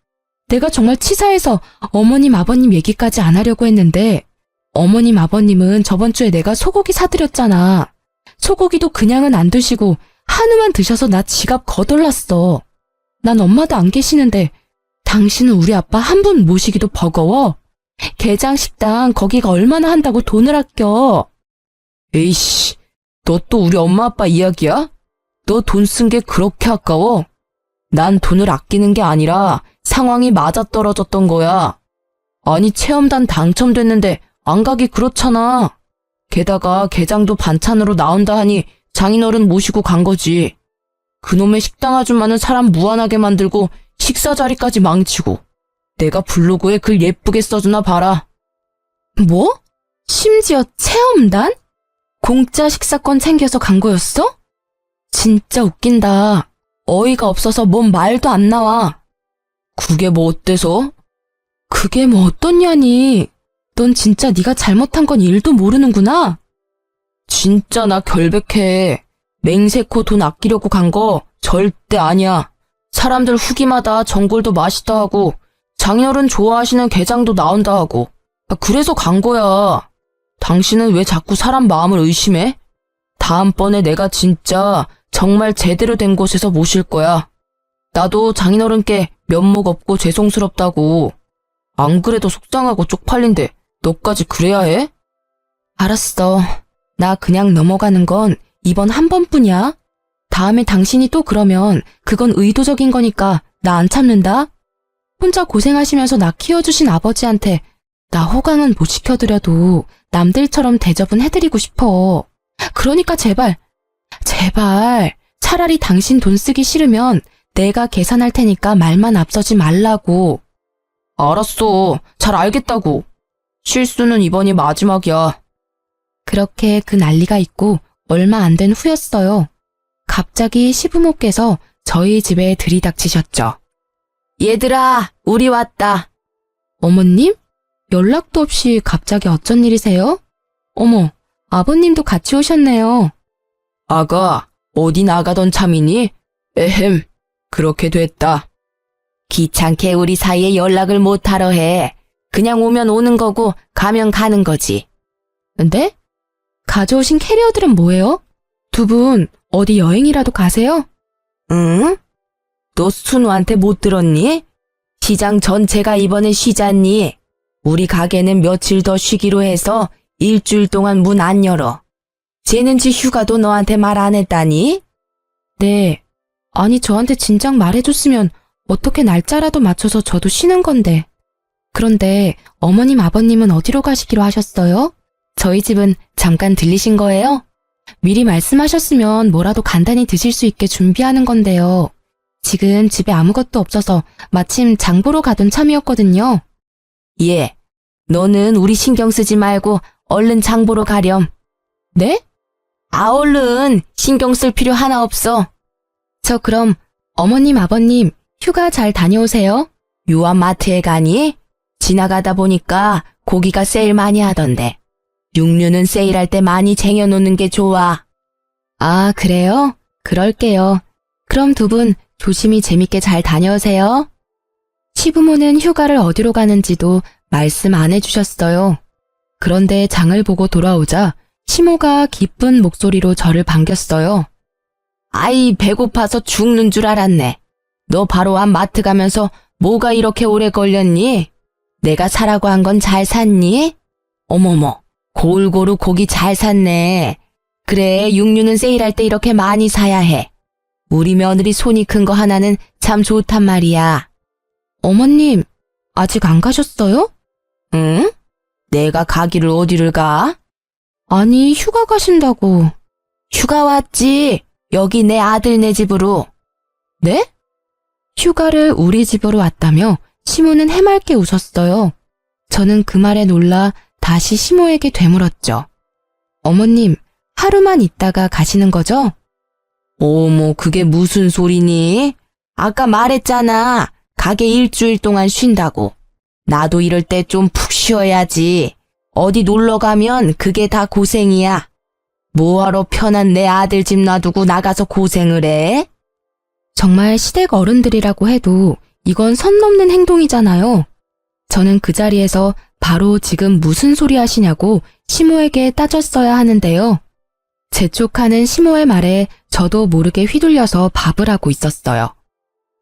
내가 정말 치사해서 어머님 아버님 얘기까지 안 하려고 했는데 어머님 아버님은 저번 주에 내가 소고기 사드렸잖아. 소고기도 그냥은 안 드시고 한우만 드셔서 나 지갑 거덜났어. 난 엄마도 안 계시는데 당신은 우리 아빠 한 분 모시기도 버거워? 게장 식당 거기가 얼마나 한다고 돈을 아껴? 에이씨, 너 또 우리 엄마 아빠 이야기야? 너 돈 쓴 게 그렇게 아까워? 난 돈을 아끼는 게 아니라 상황이 맞아떨어졌던 거야. 아니, 체험단 당첨됐는데 안 가기 그렇잖아. 게다가 게장도 반찬으로 나온다 하니 장인어른 모시고 간 거지. 그놈의 식당 아줌마는 사람 무안하게 만들고 식사 자리까지 망치고. 내가 블로그에 글 예쁘게 써주나 봐라. 뭐? 심지어 체험단? 공짜 식사권 챙겨서 간 거였어? 진짜 웃긴다. 어이가 없어서 뭔 말도 안 나와. 그게 뭐 어때서? 그게 뭐 어떻냐니. 넌 진짜 네가 잘못한 건 일도 모르는구나. 진짜 나 결백해. 맹세코 돈 아끼려고 간 거 절대 아니야. 사람들 후기마다 전골도 맛있다 하고 장인어른 좋아하시는 게장도 나온다 하고. 그래서 간 거야. 당신은 왜 자꾸 사람 마음을 의심해? 다음번에 내가 진짜 정말 제대로 된 곳에서 모실 거야. 나도 장인어른께 면목 없고 죄송스럽다고. 안 그래도 속상하고 쪽팔린데 너까지 그래야 해? 알았어. 나 그냥 넘어가는 건 이번 한 번뿐이야. 다음에 당신이 또 그러면 그건 의도적인 거니까 나 안 참는다. 혼자 고생하시면서 나 키워주신 아버지한테 나 호강은 못 시켜드려도 남들처럼 대접은 해드리고 싶어. 그러니까 제발 차라리 당신 돈 쓰기 싫으면 내가 계산할 테니까 말만 앞서지 말라고. 알았어. 잘 알겠다고. 실수는 이번이 마지막이야. 그렇게 그 난리가 있고 얼마 안 된 후였어요. 갑자기 시부모께서 저희 집에 들이닥치셨죠. 얘들아, 우리 왔다. 어머님? 연락도 없이 갑자기 어쩐 일이세요? 어머, 아버님도 같이 오셨네요. 아가, 어디 나가던 참이니? 에헴, 그렇게 됐다. 귀찮게 우리 사이에 연락을 못하러 해. 그냥 오면 오는 거고 가면 가는 거지. 네? 가져오신 캐리어들은 뭐예요? 두 분 어디 여행이라도 가세요? 응? 너 순우한테 못 들었니? 시장 전체가 이번에 쉬잖니? 우리 가게는 며칠 더 쉬기로 해서 일주일 동안 문 안 열어. 쟤는 지 휴가도 너한테 말 안 했다니? 네. 아니 저한테 진작 말해줬으면 어떻게 날짜라도 맞춰서 저도 쉬는 건데. 그런데 어머님 아버님은 어디로 가시기로 하셨어요? 저희 집은 잠깐 들리신 거예요? 미리 말씀하셨으면 뭐라도 간단히 드실 수 있게 준비하는 건데요. 지금 집에 아무것도 없어서 마침 장 보러 가던 참이었거든요. 예, 너는 우리 신경 쓰지 말고 얼른 장 보러 가렴. 네? 얼른 신경 쓸 필요 하나 없어. 저 그럼 어머님 아버님 휴가 잘 다녀오세요. 유아마트에 가니? 지나가다 보니까 고기가 세일 많이 하던데. 육류는 세일할 때 많이 쟁여놓는 게 좋아. 아, 그래요? 그럴게요. 그럼 두 분 조심히 재밌게 잘 다녀오세요. 시부모는 휴가를 어디로 가는지도 말씀 안 해주셨어요. 그런데 장을 보고 돌아오자 시모가 기쁜 목소리로 저를 반겼어요. 아이, 배고파서 죽는 줄 알았네. 너 바로 앞 마트 가면서 뭐가 이렇게 오래 걸렸니? 내가 사라고 한 건 잘 샀니? 어머머, 골고루 고기 잘 샀네. 그래, 육류는 세일할 때 이렇게 많이 사야 해. 우리 며느리 손이 큰 거 하나는 참 좋단 말이야. 어머님, 아직 안 가셨어요? 응? 내가 가기를 어디를 가? 아니, 휴가 가신다고. 휴가 왔지. 여기 내 아들네 집으로. 네? 휴가를 우리 집으로 왔다며 시모는 해맑게 웃었어요. 저는 그 말에 놀라 다시 시모에게 되물었죠. 어머님, 하루만 있다가 가시는 거죠? 어머, 그게 무슨 소리니? 아까 말했잖아. 가게 일주일 동안 쉰다고. 나도 이럴 때 좀 푹 쉬어야지. 어디 놀러 가면 그게 다 고생이야. 뭐하러 편한 내 아들 집 놔두고 나가서 고생을 해? 정말 시댁 어른들이라고 해도 이건 선 넘는 행동이잖아요. 저는 그 자리에서 바로 지금 무슨 소리 하시냐고 시모에게 따졌어야 하는데요. 재촉하는 시모의 말에 저도 모르게 휘둘려서 밥을 하고 있었어요.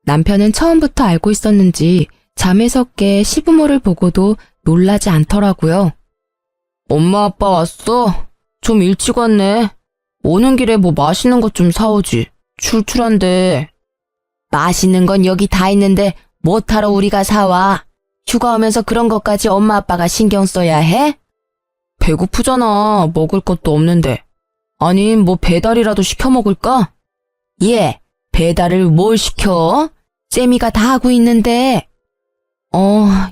남편은 처음부터 알고 있었는지 잠에서 깨 시부모를 보고도 놀라지 않더라고요. 엄마 아빠 왔어? 좀 일찍 왔네. 오는 길에 뭐 맛있는 것 좀 사오지. 출출한데. 맛있는 건 여기 다 있는데 뭐하러 우리가 사와? 휴가 오면서 그런 것까지 엄마 아빠가 신경 써야 해? 배고프잖아. 먹을 것도 없는데. 아니, 뭐 배달이라도 시켜 먹을까? 예, 배달을 뭘 시켜? 쌤이가 다 하고 있는데.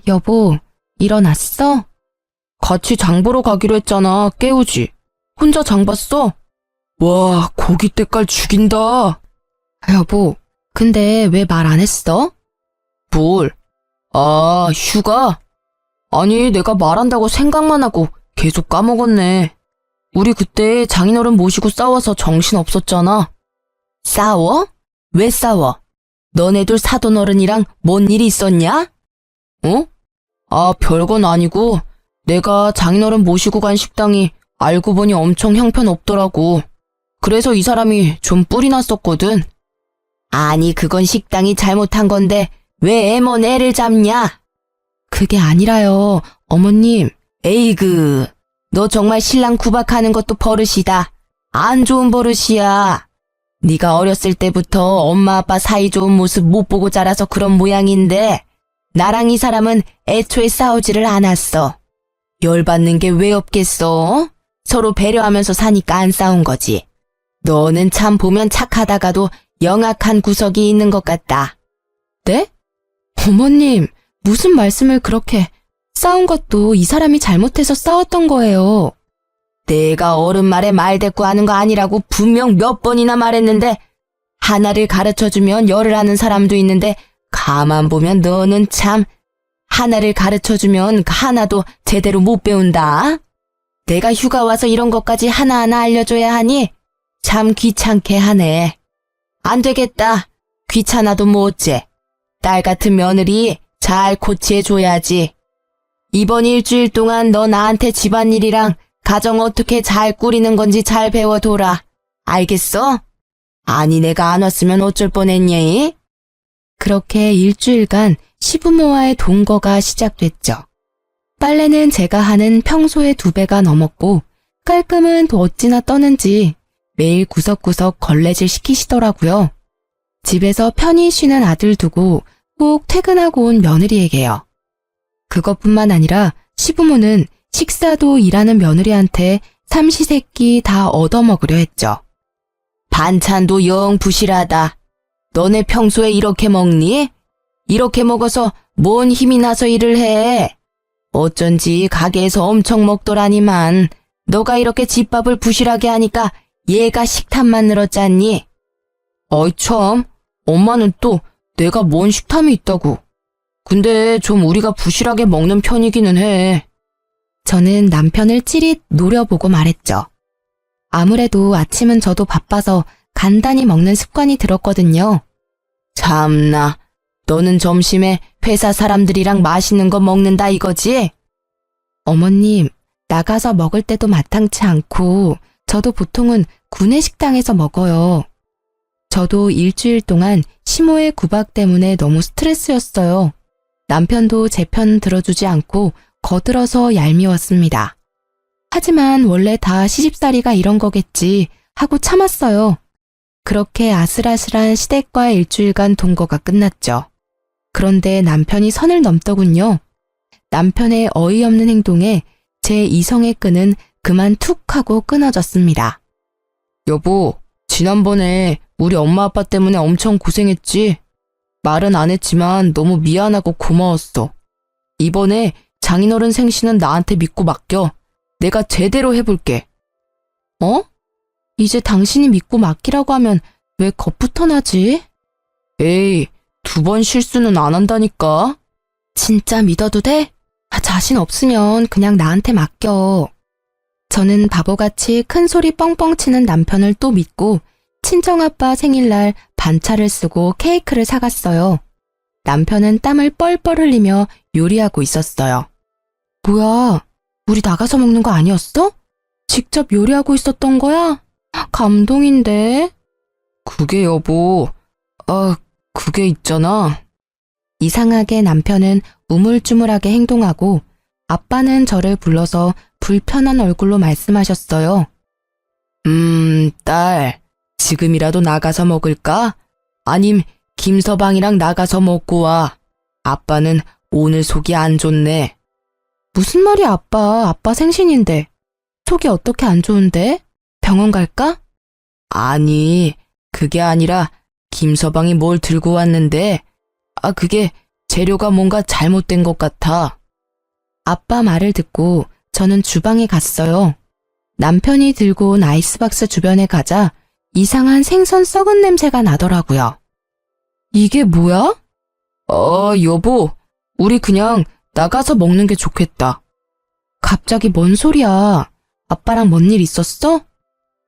여보, 일어났어? 같이 장 보러 가기로 했잖아. 깨우지. 혼자 장 봤어? 와, 고기 때깔 죽인다. 여보, 근데 왜 말 안 했어? 뭘? 아, 휴가? 아니, 내가 말한다고 생각만 하고 계속 까먹었네. 우리 그때 장인어른 모시고 싸워서 정신 없었잖아. 싸워? 왜 싸워? 너네들 사돈어른이랑 뭔 일이 있었냐? 어? 아, 별건 아니고 내가 장인어른 모시고 간 식당이 알고 보니 엄청 형편없더라고. 그래서 이 사람이 좀 뿔이 났었거든. 아니, 그건 식당이 잘못한 건데 왜 애먼 애를 잡냐? 그게 아니라요, 어머님. 에이그, 너 정말 신랑 구박하는 것도 버릇이다. 안 좋은 버릇이야. 네가 어렸을 때부터 엄마 아빠 사이 좋은 모습 못 보고 자라서 그런 모양인데 나랑 이 사람은 애초에 싸우지를 않았어. 열받는 게 왜 없겠어? 서로 배려하면서 사니까 안 싸운 거지. 너는 참 보면 착하다가도 영악한 구석이 있는 것 같다. 네? 어머님, 무슨 말씀을 그렇게... 싸운 것도 이 사람이 잘못해서 싸웠던 거예요. 내가 어른 말에 말대꾸 하는 거 아니라고 분명 몇 번이나 말했는데 하나를 가르쳐주면 열을 하는 사람도 있는데 가만 보면 너는 참 하나를 가르쳐주면 하나도 제대로 못 배운다. 내가 휴가 와서 이런 것까지 하나하나 알려줘야 하니 참 귀찮게 하네. 안 되겠다. 귀찮아도 뭐 어째. 딸 같은 며느리 잘 고치해줘야지. 이번 일주일 동안 너 나한테 집안일이랑 가정 어떻게 잘 꾸리는 건지 잘 배워둬라. 알겠어? 아니, 내가 안 왔으면 어쩔 뻔했니? 그렇게 일주일간 시부모와의 동거가 시작됐죠. 빨래는 제가 하는 평소의 2배가 넘었고 깔끔은 또 어찌나 떠는지 매일 구석구석 걸레질 시키시더라고요. 집에서 편히 쉬는 아들 두고 꼭 퇴근하고 온 며느리에게요. 그것뿐만 아니라 시부모는 식사도 일하는 며느리한테 삼시세끼 다 얻어먹으려 했죠. 반찬도 영 부실하다. 너네 평소에 이렇게 먹니? 이렇게 먹어서 뭔 힘이 나서 일을 해? 어쩐지 가게에서 엄청 먹더라니만 너가 이렇게 집밥을 부실하게 하니까 얘가 식탐만 늘었잖니? 어이 참, 엄마는 또 내가 뭔 식탐이 있다고. 근데 좀 우리가 부실하게 먹는 편이기는 해. 저는 남편을 찌릿 노려보고 말했죠. 아무래도 아침은 저도 바빠서 간단히 먹는 습관이 들었거든요. 참나, 너는 점심에 회사 사람들이랑 맛있는 거 먹는다 이거지? 어머님, 나가서 먹을 때도 마땅치 않고 저도 보통은 구내식당에서 먹어요. 저도 일주일 동안 시모의 구박 때문에 너무 스트레스였어요. 남편도 제 편 들어주지 않고 거들어서 얄미웠습니다. 하지만 원래 다 시집살이가 이런 거겠지 하고 참았어요. 그렇게 아슬아슬한 시댁과 일주일간 동거가 끝났죠. 그런데 남편이 선을 넘더군요. 남편의 어이없는 행동에 제 이성의 끈은 그만 툭 하고 끊어졌습니다. 여보, 지난번에 우리 엄마 아빠 때문에 엄청 고생했지? 말은 안 했지만 너무 미안하고 고마웠어. 이번에 장인어른 생신은 나한테 믿고 맡겨. 내가 제대로 해볼게. 어? 이제 당신이 믿고 맡기라고 하면 왜 겁부터 나지? 에이, 2번 실수는 안 한다니까. 진짜 믿어도 돼? 자신 없으면 그냥 나한테 맡겨. 저는 바보같이 큰 소리 뻥뻥 치는 남편을 또 믿고 친정아빠 생일날 반차를 쓰고 케이크를 사갔어요. 남편은 땀을 뻘뻘 흘리며 요리하고 있었어요. 뭐야, 우리 나가서 먹는 거 아니었어? 직접 요리하고 있었던 거야? 감동인데? 그게 여보, 그게 있잖아. 이상하게 남편은 우물쭈물하게 행동하고 아빠는 저를 불러서 불편한 얼굴로 말씀하셨어요. 딸, 지금이라도 나가서 먹을까? 아님 김서방이랑 나가서 먹고 와. 아빠는 오늘 속이 안 좋네. 무슨 말이야, 아빠. 아빠 생신인데. 속이 어떻게 안 좋은데? 병원 갈까? 아니, 그게 아니라 김서방이 뭘 들고 왔는데, 그게 재료가 뭔가 잘못된 것 같아. 아빠 말을 듣고 저는 주방에 갔어요. 남편이 들고 온 아이스박스 주변에 가자 이상한 생선 썩은 냄새가 나더라고요. 이게 뭐야? 여보, 우리 그냥 나가서 먹는 게 좋겠다. 갑자기 뭔 소리야? 아빠랑 뭔 일 있었어?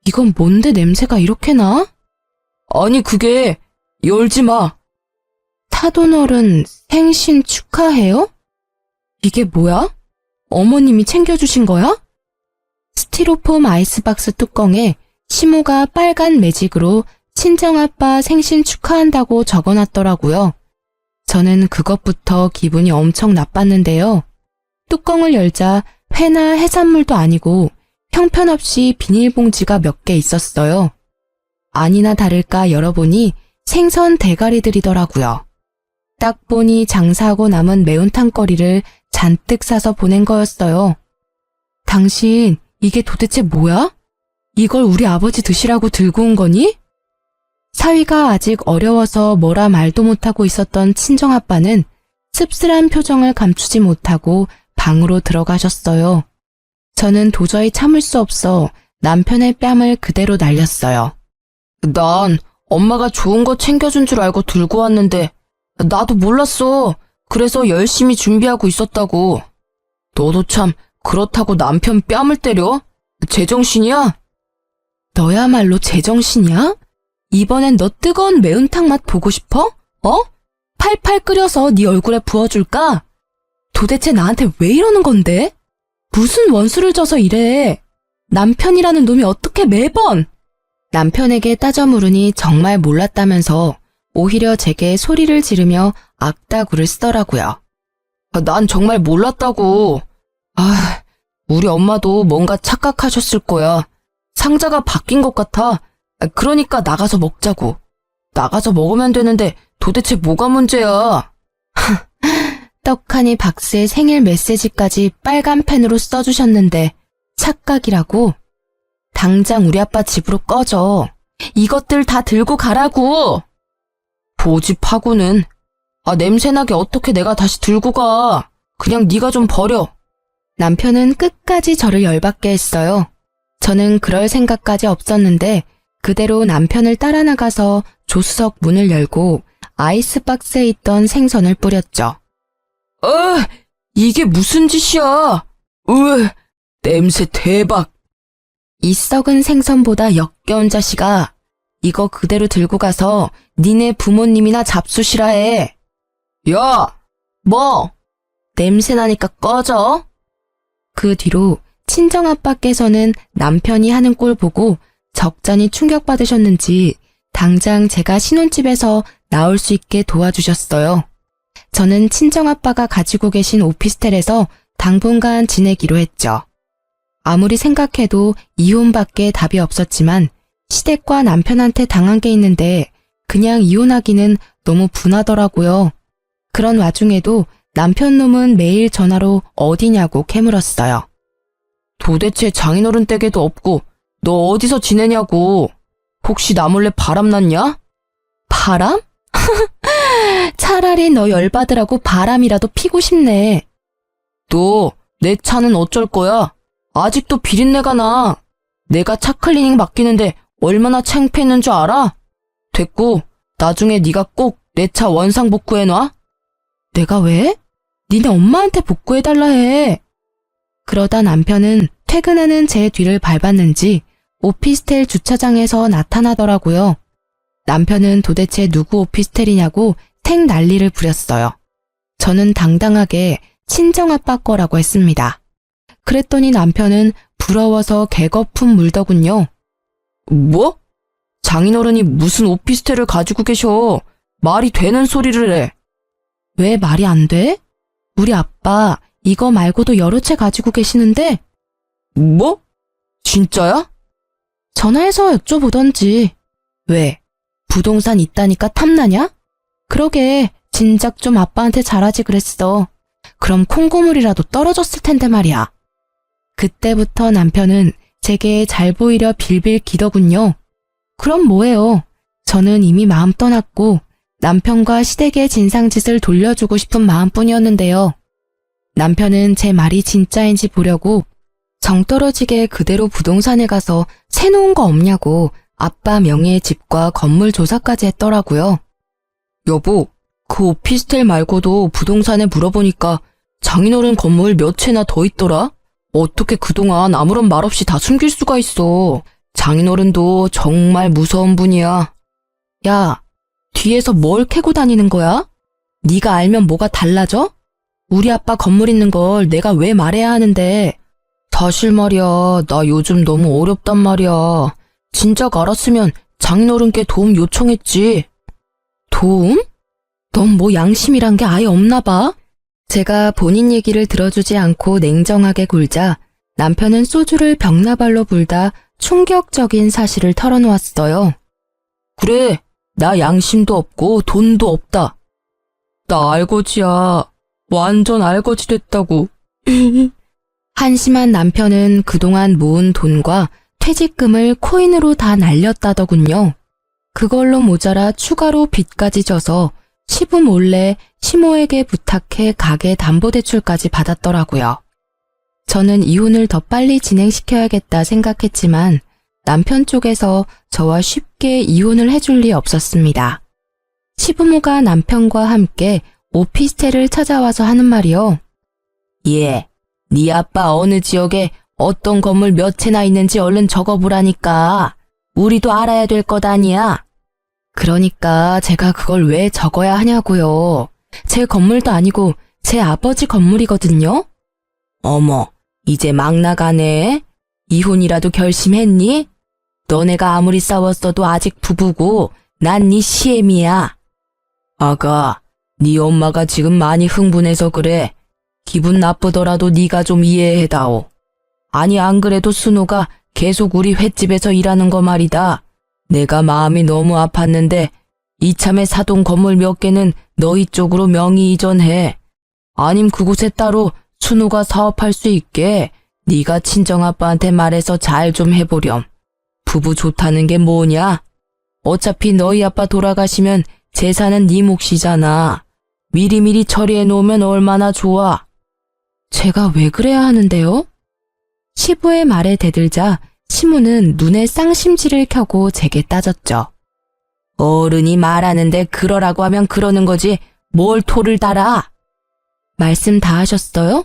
이건 뭔데 냄새가 이렇게 나? 아니, 그게, 열지 마. 타돈어른 생신 축하해요? 이게 뭐야? 어머님이 챙겨주신 거야? 스티로폼 아이스박스 뚜껑에 시모가 빨간 매직으로 친정아빠 생신 축하한다고 적어놨더라고요. 저는 그것부터 기분이 엄청 나빴는데요. 뚜껑을 열자 회나 해산물도 아니고 형편없이 비닐봉지가 몇 개 있었어요. 아니나 다를까 열어보니 생선 대가리들이더라고요. 딱 보니 장사하고 남은 매운탕거리를 잔뜩 사서 보낸 거였어요. 당신, 이게 도대체 뭐야? 이걸 우리 아버지 드시라고 들고 온 거니? 사위가 아직 어려워서 뭐라 말도 못하고 있었던 친정아빠는 씁쓸한 표정을 감추지 못하고 방으로 들어가셨어요. 저는 도저히 참을 수 없어 남편의 뺨을 그대로 날렸어요. 난 엄마가 좋은 거 챙겨준 줄 알고 들고 왔는데, 나도 몰랐어. 그래서 열심히 준비하고 있었다고. 너도 참 그렇다고 남편 뺨을 때려? 제정신이야? 너야말로 제정신이야? 이번엔 너 뜨거운 매운탕 맛 보고 싶어? 팔팔 끓여서 네 얼굴에 부어줄까? 도대체 나한테 왜 이러는 건데? 무슨 원수를 져서 이래? 남편이라는 놈이 어떻게 매번? 남편에게 따져 물으니 정말 몰랐다면서 오히려 제게 소리를 지르며 악다구를 쓰더라고요. 난 정말 몰랐다고. 우리 엄마도 뭔가 착각하셨을 거야. 상자가 바뀐 것 같아. 그러니까 나가서 먹자고. 나가서 먹으면 되는데 도대체 뭐가 문제야? 떡하니 박스에 생일 메시지까지 빨간 펜으로 써주셨는데 착각이라고? 당장 우리 아빠 집으로 꺼져. 이것들 다 들고 가라고. 보집하고는. 냄새나게 어떻게 내가 다시 들고 가. 그냥 네가 좀 버려. 남편은 끝까지 저를 열받게 했어요. 저는 그럴 생각까지 없었는데 그대로 남편을 따라 나가서 조수석 문을 열고 아이스박스에 있던 생선을 뿌렸죠. 이게 무슨 짓이야? 냄새 대박. 이 썩은 생선보다 역겨운 자식아. 이거 그대로 들고 가서 니네 부모님이나 잡수시라 해. 야! 뭐? 냄새나니까 꺼져? 그 뒤로 친정아빠께서는 남편이 하는 꼴 보고 적잖이 충격받으셨는지 당장 제가 신혼집에서 나올 수 있게 도와주셨어요. 저는 친정아빠가 가지고 계신 오피스텔에서 당분간 지내기로 했죠. 아무리 생각해도 이혼밖에 답이 없었지만 시댁과 남편한테 당한 게 있는데 그냥 이혼하기는 너무 분하더라고요. 그런 와중에도 남편 놈은 매일 전화로 어디냐고 캐물었어요. 도대체 장인어른 댁에도 없고 너 어디서 지내냐고. 혹시 나 몰래 바람났냐? 바람? 차라리 너 열받으라고 바람이라도 피고 싶네. 너 내 차는 어쩔 거야? 아직도 비린내가 나. 내가 차 클리닝 맡기는데 얼마나 창피했는 줄 알아? 됐고 나중에 네가 꼭 내 차 원상 복구해놔. 내가 왜? 니네 엄마한테 복구해달라 해. 그러다 남편은 퇴근하는 제 뒤를 밟았는지 오피스텔 주차장에서 나타나더라고요. 남편은 도대체 누구 오피스텔이냐고 생 난리를 부렸어요. 저는 당당하게 친정아빠 거라고 했습니다. 그랬더니 남편은 부러워서 개거품 물더군요. 뭐? 장인어른이 무슨 오피스텔을 가지고 계셔. 말이 되는 소리를 해. 왜 말이 안 돼? 우리 아빠 이거 말고도 여러 채 가지고 계시는데 뭐? 진짜야? 전화해서 여쭤보던지. 왜? 부동산 있다니까 탐나냐? 그러게 진작 좀 아빠한테 잘하지 그랬어. 그럼 콩고물이라도 떨어졌을 텐데 말이야. 그때부터 남편은 제게 잘 보이려 빌빌 기더군요. 그럼 뭐예요? 저는 이미 마음 떠났고 남편과 시댁의 진상짓을 돌려주고 싶은 마음뿐이었는데요. 남편은 제 말이 진짜인지 보려고 정떨어지게 그대로 부동산에 가서 새놓은 거 없냐고 아빠 명의의 집과 건물 조사까지 했더라고요. 여보, 그 오피스텔 말고도 부동산에 물어보니까 장인어른 건물 몇 채나 더 있더라? 어떻게 그동안 아무런 말 없이 다 숨길 수가 있어. 장인어른도 정말 무서운 분이야. 야, 뒤에서 뭘 캐고 다니는 거야? 네가 알면 뭐가 달라져? 우리 아빠 건물 있는 걸 내가 왜 말해야 하는데. 사실 말이야, 나 요즘 너무 어렵단 말이야. 진작 알았으면 장인어른께 도움 요청했지. 도움? 넌 뭐 양심이란 게 아예 없나 봐? 제가 본인 얘기를 들어주지 않고 냉정하게 굴자 남편은 소주를 벽나발로 불다 충격적인 사실을 털어놓았어요. 그래, 나 양심도 없고 돈도 없다. 나 알거지야. 완전 알거지 됐다고. 한심한 남편은 그동안 모은 돈과 퇴직금을 코인으로 다 날렸다더군요. 그걸로 모자라 추가로 빚까지 져서 시부 몰래 시모에게 부탁해 가게 담보대출까지 받았더라고요. 저는 이혼을 더 빨리 진행시켜야겠다 생각했지만 남편 쪽에서 저와 쉽게 이혼을 해줄 리 없었습니다. 시부모가 남편과 함께 오피스텔을 찾아와서 하는 말이요. 예, 네 아빠 어느 지역에 어떤 건물 몇 채나 있는지 얼른 적어보라니까. 우리도 알아야 될 것 아니야. 그러니까 제가 그걸 왜 적어야 하냐고요. 제 건물도 아니고 제 아버지 건물이거든요. 어머, 이제 막 나가네. 이혼이라도 결심했니? 너네가 아무리 싸웠어도 아직 부부고 난 네 시애미야. 아가, 네 엄마가 지금 많이 흥분해서 그래. 기분 나쁘더라도 네가 좀 이해해다오. 아니 안 그래도 순호가 계속 우리 횟집에서 일하는 거 말이다. 내가 마음이 너무 아팠는데 이참에 사돈 건물 몇 개는 너희 쪽으로 명의 이전해. 아님 그곳에 따로 순호가 사업할 수 있게 네가 친정아빠한테 말해서 잘 좀 해보렴. 부부 좋다는 게 뭐냐? 어차피 너희 아빠 돌아가시면 재산은 네 몫이잖아. 미리미리 처리해 놓으면 얼마나 좋아. 제가 왜 그래야 하는데요? 시부의 말에 대들자 시모는 눈에 쌍심지를 켜고 제게 따졌죠. 어른이 말하는데 그러라고 하면 그러는 거지 뭘 토를 달아. 말씀 다 하셨어요?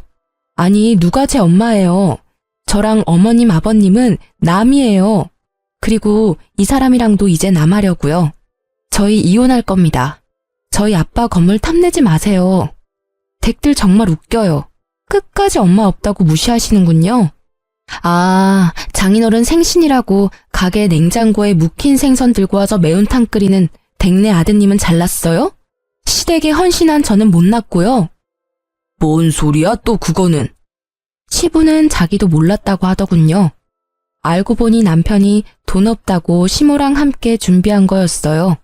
아니 누가 제 엄마예요. 저랑 어머님 아버님은 남이에요. 그리고 이 사람이랑도 이제 남하려고요. 저희 이혼할 겁니다. 저희 아빠 건물 탐내지 마세요. 댁들 정말 웃겨요. 끝까지 엄마 없다고 무시하시는군요. 아, 장인어른 생신이라고 가게 냉장고에 묵힌 생선 들고 와서 매운탕 끓이는 댁내 아드님은 잘났어요? 시댁에 헌신한 저는 못났고요. 뭔 소리야 또 그거는. 시부는 자기도 몰랐다고 하더군요. 알고 보니 남편이 돈 없다고 시모랑 함께 준비한 거였어요.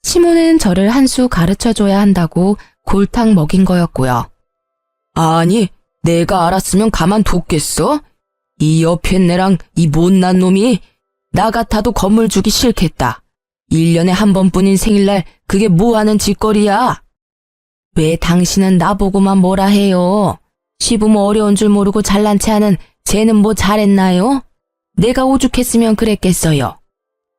시모는 저를 한 수 가르쳐줘야 한다고 골탕 먹인 거였고요. 아니, 내가 알았으면 가만뒀겠어? 이 옆에 내랑 이 못난 놈이 나 같아도 건물 주기 싫겠다. 1년에 한 번뿐인 생일날 그게 뭐하는 짓거리야? 왜 당신은 나보고만 뭐라 해요? 시부모 어려운 줄 모르고 잘난 체 하는 쟤는 뭐 잘했나요? 내가 오죽했으면 그랬겠어요.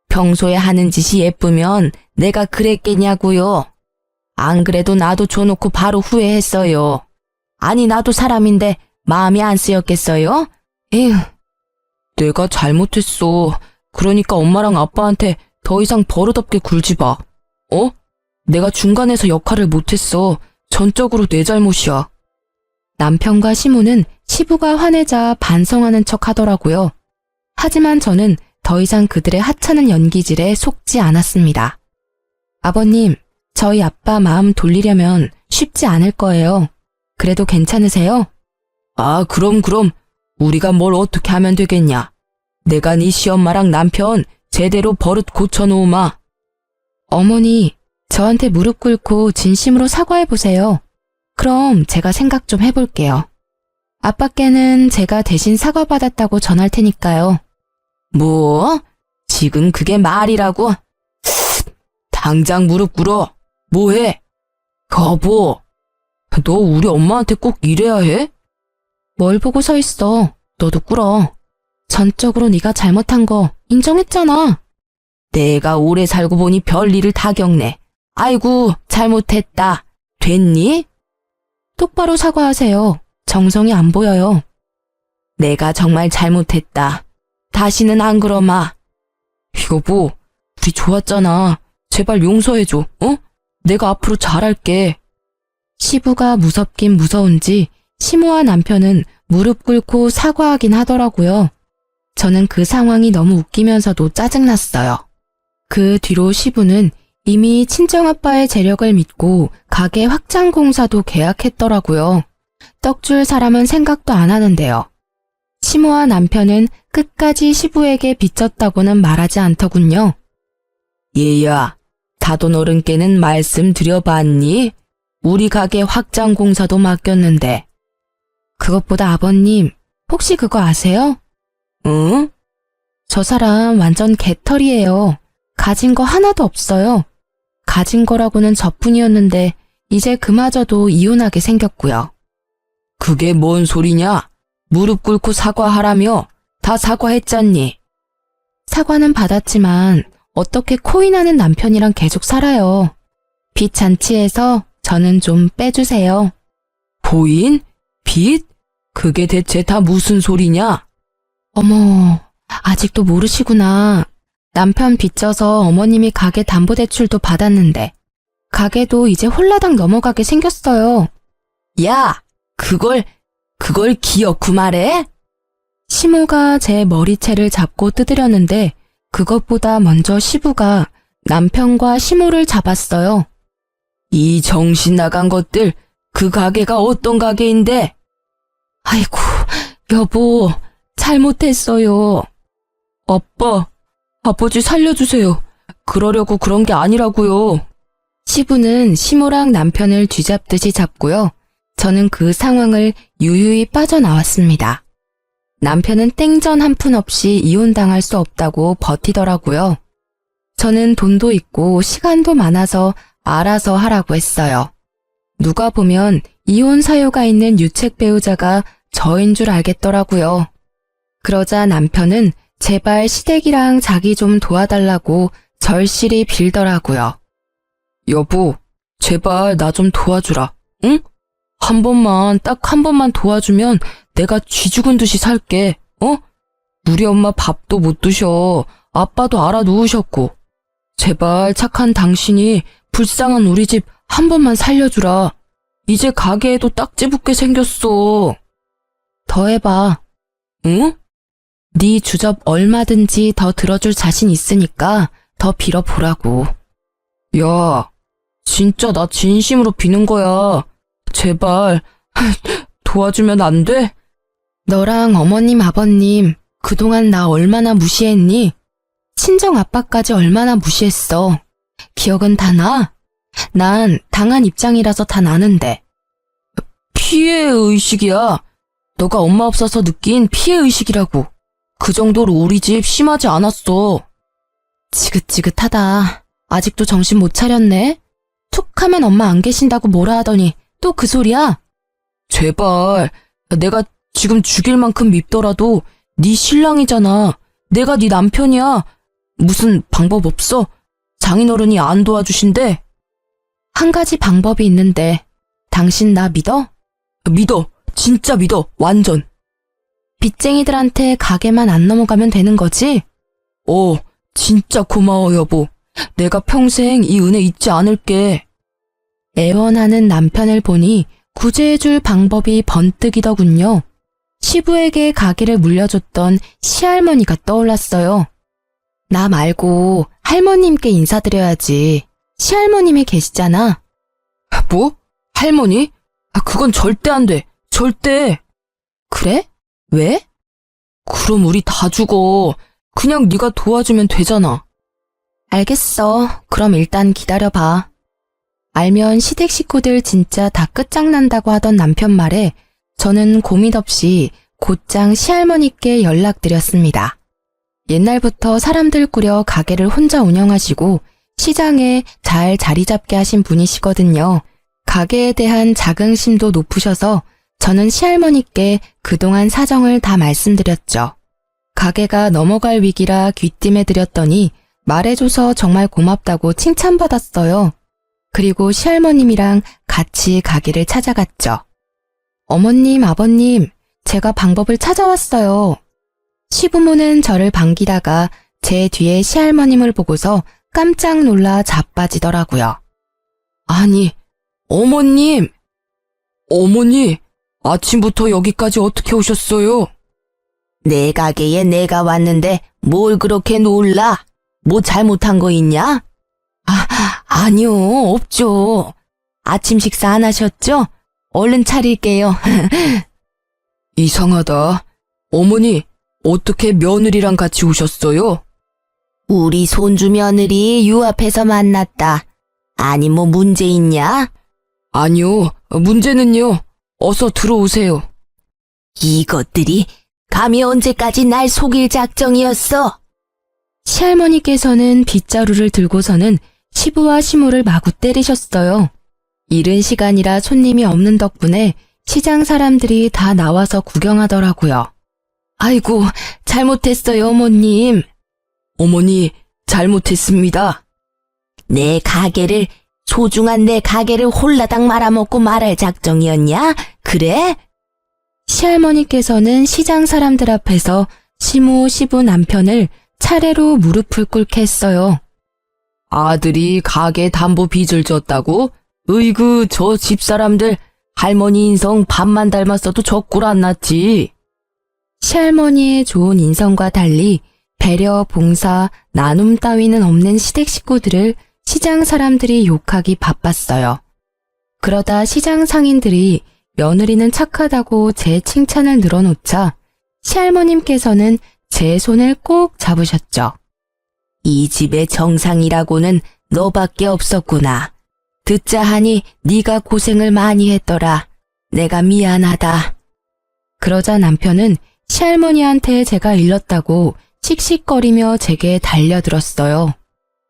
평소에 하는 짓이 예쁘면 내가 그랬겠냐고요. 안 그래도 나도 줘놓고 바로 후회했어요. 아니 나도 사람인데 마음이 안 쓰였겠어요? 에휴. 내가 잘못했어. 그러니까 엄마랑 아빠한테 더 이상 버릇없게 굴지 마. 어? 내가 중간에서 역할을 못했어. 전적으로 내 잘못이야. 남편과 시모는 시부가 화내자 반성하는 척 하더라고요. 하지만 저는 더 이상 그들의 하찮은 연기질에 속지 않았습니다. 아버님, 저희 아빠 마음 돌리려면 쉽지 않을 거예요. 그래도 괜찮으세요? 아, 그럼. 우리가 뭘 어떻게 하면 되겠냐. 내가 네 시엄마랑 남편 제대로 버릇 고쳐놓으마. 어머니, 저한테 무릎 꿇고 진심으로 사과해보세요. 그럼 제가 생각 좀 해볼게요. 아빠께는 제가 대신 사과받았다고 전할 테니까요. 뭐? 지금 그게 말이라고? 당장 무릎 꿇어. 뭐해? 여보, 너 우리 엄마한테 꼭 이래야 해? 뭘 보고 서 있어. 너도 꿇어. 전적으로 네가 잘못한 거 인정했잖아. 내가 오래 살고 보니 별일을 다 겪네. 아이고, 잘못했다. 됐니? 똑바로 사과하세요. 정성이 안 보여요. 내가 정말 잘못했다. 다시는 안 그러마. 여보, 우리 좋았잖아. 제발 용서해줘, 어? 내가 앞으로 잘할게. 시부가 무섭긴 무서운지 시모와 남편은 무릎 꿇고 사과하긴 하더라고요. 저는 그 상황이 너무 웃기면서도 짜증났어요. 그 뒤로 시부는 이미 친정아빠의 재력을 믿고 가게 확장 공사도 계약했더라고요. 떡줄 사람은 생각도 안 하는데요. 시모와 남편은 끝까지 시부에게 빚졌다고는 말하지 않더군요. 얘야, 다돈 어른께는 말씀드려봤니? 우리 가게 확장 공사도 맡겼는데. 그것보다 아버님, 혹시 그거 아세요? 응? 저 사람 완전 개털이에요. 가진 거 하나도 없어요. 가진 거라고는 저뿐이었는데 이제 그마저도 이혼하게 생겼고요. 그게 뭔 소리냐? 무릎 꿇고 사과하라며. 다 사과했잖니. 사과는 받았지만 어떻게 코인하는 남편이랑 계속 살아요. 빚 잔치에서 저는 좀 빼주세요. 보인? 빚? 그게 대체 다 무슨 소리냐? 어머, 아직도 모르시구나. 남편 빚져서 어머님이 가게 담보대출도 받았는데 가게도 이제 홀라당 넘어가게 생겼어요. 야, 그걸 기어코 말해? 시모가 제 머리채를 잡고 뜯으려는데 그것보다 먼저 시부가 남편과 시모를 잡았어요. 이 정신 나간 것들, 그 가게가 어떤 가게인데? 아이고, 여보, 잘못했어요. 아빠, 아버지 살려주세요. 그러려고 그런 게 아니라고요. 시부는 시모랑 남편을 뒤잡듯이 잡고요. 저는 그 상황을 유유히 빠져나왔습니다. 남편은 땡전 한 푼 없이 이혼당할 수 없다고 버티더라고요. 저는 돈도 있고 시간도 많아서 알아서 하라고 했어요. 누가 보면 이혼 사유가 있는 유책 배우자가 저인 줄 알겠더라고요. 그러자 남편은 제발 시댁이랑 자기 좀 도와달라고 절실히 빌더라고요. 여보, 제발 나 좀 도와주라, 응? 딱 한 번만 도와주면 내가 쥐 죽은 듯이 살게, 어? 우리 엄마 밥도 못 드셔. 아빠도 알아 누우셨고. 제발 착한 당신이 불쌍한 우리 집 한 번만 살려주라. 이제 가게에도 딱지 붙게 생겼어. 더 해봐. 응? 네 주접 얼마든지 더 들어줄 자신 있으니까 더 빌어보라고. 야, 진짜 나 진심으로 비는 거야. 제발 도와주면 안 돼? 너랑 어머님, 아버님 그동안 나 얼마나 무시했니? 친정 아빠까지 얼마나 무시했어. 기억은 다 나? 난 당한 입장이라서 다 나는데. 피해의식이야. 너가 엄마 없어서 느낀 피해의식이라고. 그 정도로 우리 집 심하지 않았어. 지긋지긋하다. 아직도 정신 못 차렸네? 툭 하면 엄마 안 계신다고 뭐라 하더니 또 그 소리야? 제발. 내가 지금 죽일 만큼 밉더라도 네 신랑이잖아. 내가 네 남편이야. 무슨 방법 없어? 장인어른이 안 도와주신대? 한 가지 방법이 있는데 당신 나 믿어? 믿어. 진짜 믿어. 완전. 빚쟁이들한테 가게만 안 넘어가면 되는 거지? 진짜 고마워, 여보. 내가 평생 이 은혜 잊지 않을게. 애원하는 남편을 보니 구제해줄 방법이 번뜩이더군요. 시부에게 가게를 물려줬던 시할머니가 떠올랐어요. 나 말고 할머님께 인사드려야지. 시할머님이 계시잖아. 뭐? 할머니? 그건 절대 안 돼. 절대. 그래? 왜? 그럼 우리 다 죽어. 그냥 네가 도와주면 되잖아. 알겠어. 그럼 일단 기다려봐. 알면 시댁 식구들 진짜 다 끝장난다고 하던 남편 말에 저는 고민 없이 곧장 시할머니께 연락드렸습니다. 옛날부터 사람들 꾸려 가게를 혼자 운영하시고 시장에 잘 자리 잡게 하신 분이시거든요. 가게에 대한 자긍심도 높으셔서 저는 시할머니께 그동안 사정을 다 말씀드렸죠. 가게가 넘어갈 위기라 귀띔해드렸더니 말해줘서 정말 고맙다고 칭찬받았어요. 그리고 시할머님이랑 같이 가게를 찾아갔죠. 어머님, 아버님, 제가 방법을 찾아왔어요. 시부모는 저를 반기다가 제 뒤에 시할머님을 보고서 깜짝 놀라 자빠지더라고요. 아니, 어머님! 어머니, 아침부터 여기까지 어떻게 오셨어요? 내 가게에 내가 왔는데 뭘 그렇게 놀라? 뭐 잘못한 거 있냐? 아니요, 없죠. 아침 식사 안 하셨죠? 얼른 차릴게요. 이상하다. 어머니, 어떻게 며느리랑 같이 오셨어요? 우리 손주 며느리 유앞에서 만났다. 아니 뭐 문제 있냐? 아니요, 문제는요. 어서 들어오세요. 이것들이 감히 언제까지 날 속일 작정이었어? 시할머니께서는 빗자루를 들고서는 시부와 시모를 마구 때리셨어요. 이른 시간이라 손님이 없는 덕분에 시장 사람들이 다 나와서 구경하더라고요. 아이고, 잘못했어요, 어머님. 어머니, 잘못했습니다. 소중한 내 가게를 홀라당 말아먹고 말할 작정이었냐? 그래? 시할머니께서는 시장 사람들 앞에서 시모, 시부 남편을 차례로 무릎을 꿇게 했어요. 아들이 가게 담보 빚을 졌다고? 으이그, 저 집사람들 할머니 인성 반만 닮았어도 저 꼴 안 났지. 시할머니의 좋은 인성과 달리 배려, 봉사, 나눔 따위는 없는 시댁 식구들을 시장 사람들이 욕하기 바빴어요. 그러다 시장 상인들이 며느리는 착하다고 제 칭찬을 늘어놓자 시할머님께서는 제 손을 꼭 잡으셨죠. 이 집의 정상이라고는 너밖에 없었구나. 듣자 하니 네가 고생을 많이 했더라. 내가 미안하다. 그러자 남편은 시할머니한테 제가 일렀다고 씩씩거리며 제게 달려들었어요.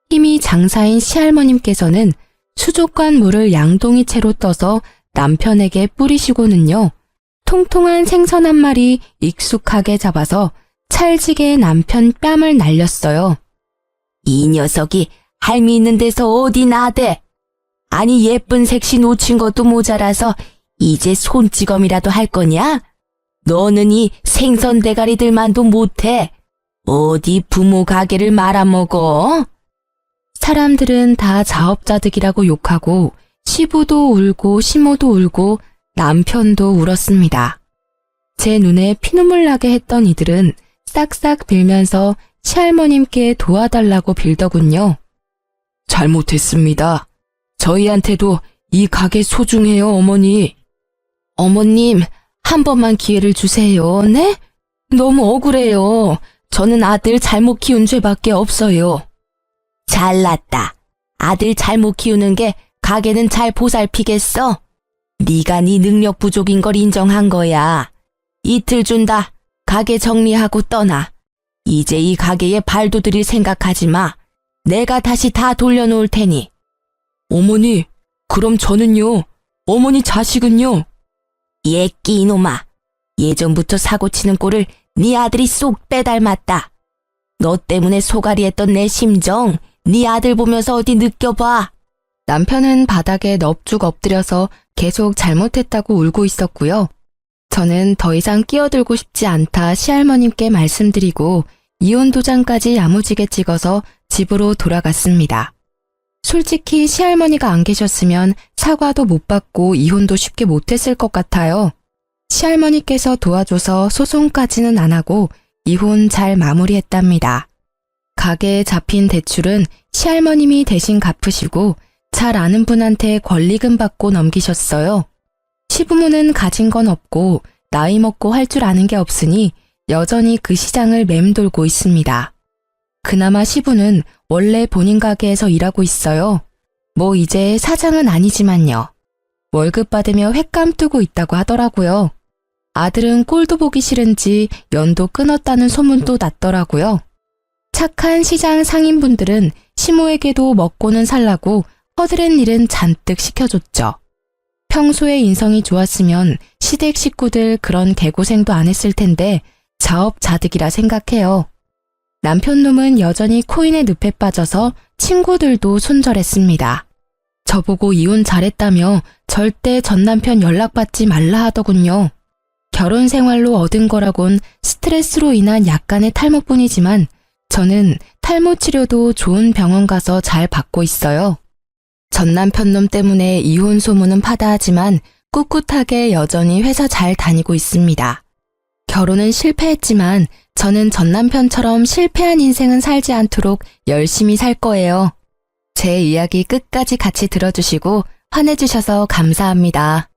힘이 장사인 시할머님께서는 수족관 물을 양동이채로 떠서 남편에게 뿌리시고는요. 통통한 생선 한 마리 익숙하게 잡아서 찰지게 남편 뺨을 날렸어요. 이 녀석이 할미 있는 데서 어디 나대? 아니 예쁜 색시 놓친 것도 모자라서 이제 손찌검이라도 할 거냐? 너는 이 생선 대가리들만도 못해. 어디 부모 가게를 말아먹어? 사람들은 다 자업자득이라고 욕하고 시부도 울고 시모도 울고 남편도 울었습니다. 제 눈에 피눈물 나게 했던 이들은 싹싹 빌면서 시할머님께 도와달라고 빌더군요. 잘못했습니다. 저희한테도 이 가게 소중해요, 어머니. 어머님, 한 번만 기회를 주세요. 네? 너무 억울해요. 저는 아들 잘못 키운 죄밖에 없어요. 잘났다. 아들 잘못 키우는 게 가게는 잘 보살피겠어? 네가 네 능력 부족인 걸 인정한 거야. 이틀 준다. 가게 정리하고 떠나. 이제 이 가게에 발도 들일 생각하지 마. 내가 다시 다 돌려놓을 테니. 어머니, 그럼 저는요? 어머니 자식은요? 예끼 이놈아. 예전부터 사고치는 꼴을 네 아들이 쏙 빼닮았다. 너 때문에 소갈이 했던 내 심정 네 아들 보면서 어디 느껴봐. 남편은 바닥에 넙죽 엎드려서 계속 잘못했다고 울고 있었고요. 저는 더 이상 끼어들고 싶지 않다 시할머님께 말씀드리고 이혼 도장까지 야무지게 찍어서 집으로 돌아갔습니다. 솔직히 시할머니가 안 계셨으면 사과도 못 받고 이혼도 쉽게 못했을 것 같아요. 시할머니께서 도와줘서 소송까지는 안 하고 이혼 잘 마무리했답니다. 가게에 잡힌 대출은 시할머님이 대신 갚으시고 잘 아는 분한테 권리금 받고 넘기셨어요. 시부모는 가진 건 없고 나이 먹고 할 줄 아는 게 없으니 여전히 그 시장을 맴돌고 있습니다. 그나마 시부는 원래 본인 가게에서 일하고 있어요. 뭐 이제 사장은 아니지만요. 월급 받으며 횟감 뜨고 있다고 하더라고요. 아들은 꼴도 보기 싫은지 연도 끊었다는 소문도 났더라고요. 착한 시장 상인분들은 시모에게도 먹고는 살라고 허드렛 일은 잔뜩 시켜줬죠. 평소에 인성이 좋았으면 시댁 식구들 그런 개고생도 안 했을 텐데 자업자득이라 생각해요. 남편 놈은 여전히 코인의 늪에 빠져서 친구들도 손절했습니다. 저보고 이혼 잘했다며 절대 전 남편 연락받지 말라 하더군요. 결혼 생활로 얻은 거라곤 스트레스로 인한 약간의 탈모뿐이지만 저는 탈모 치료도 좋은 병원 가서 잘 받고 있어요. 전 남편 놈 때문에 이혼 소문은 파다하지만 꿋꿋하게 여전히 회사 잘 다니고 있습니다. 결혼은 실패했지만 저는 전 남편처럼 실패한 인생은 살지 않도록 열심히 살 거예요. 제 이야기 끝까지 같이 들어주시고 화내주셔서 감사합니다.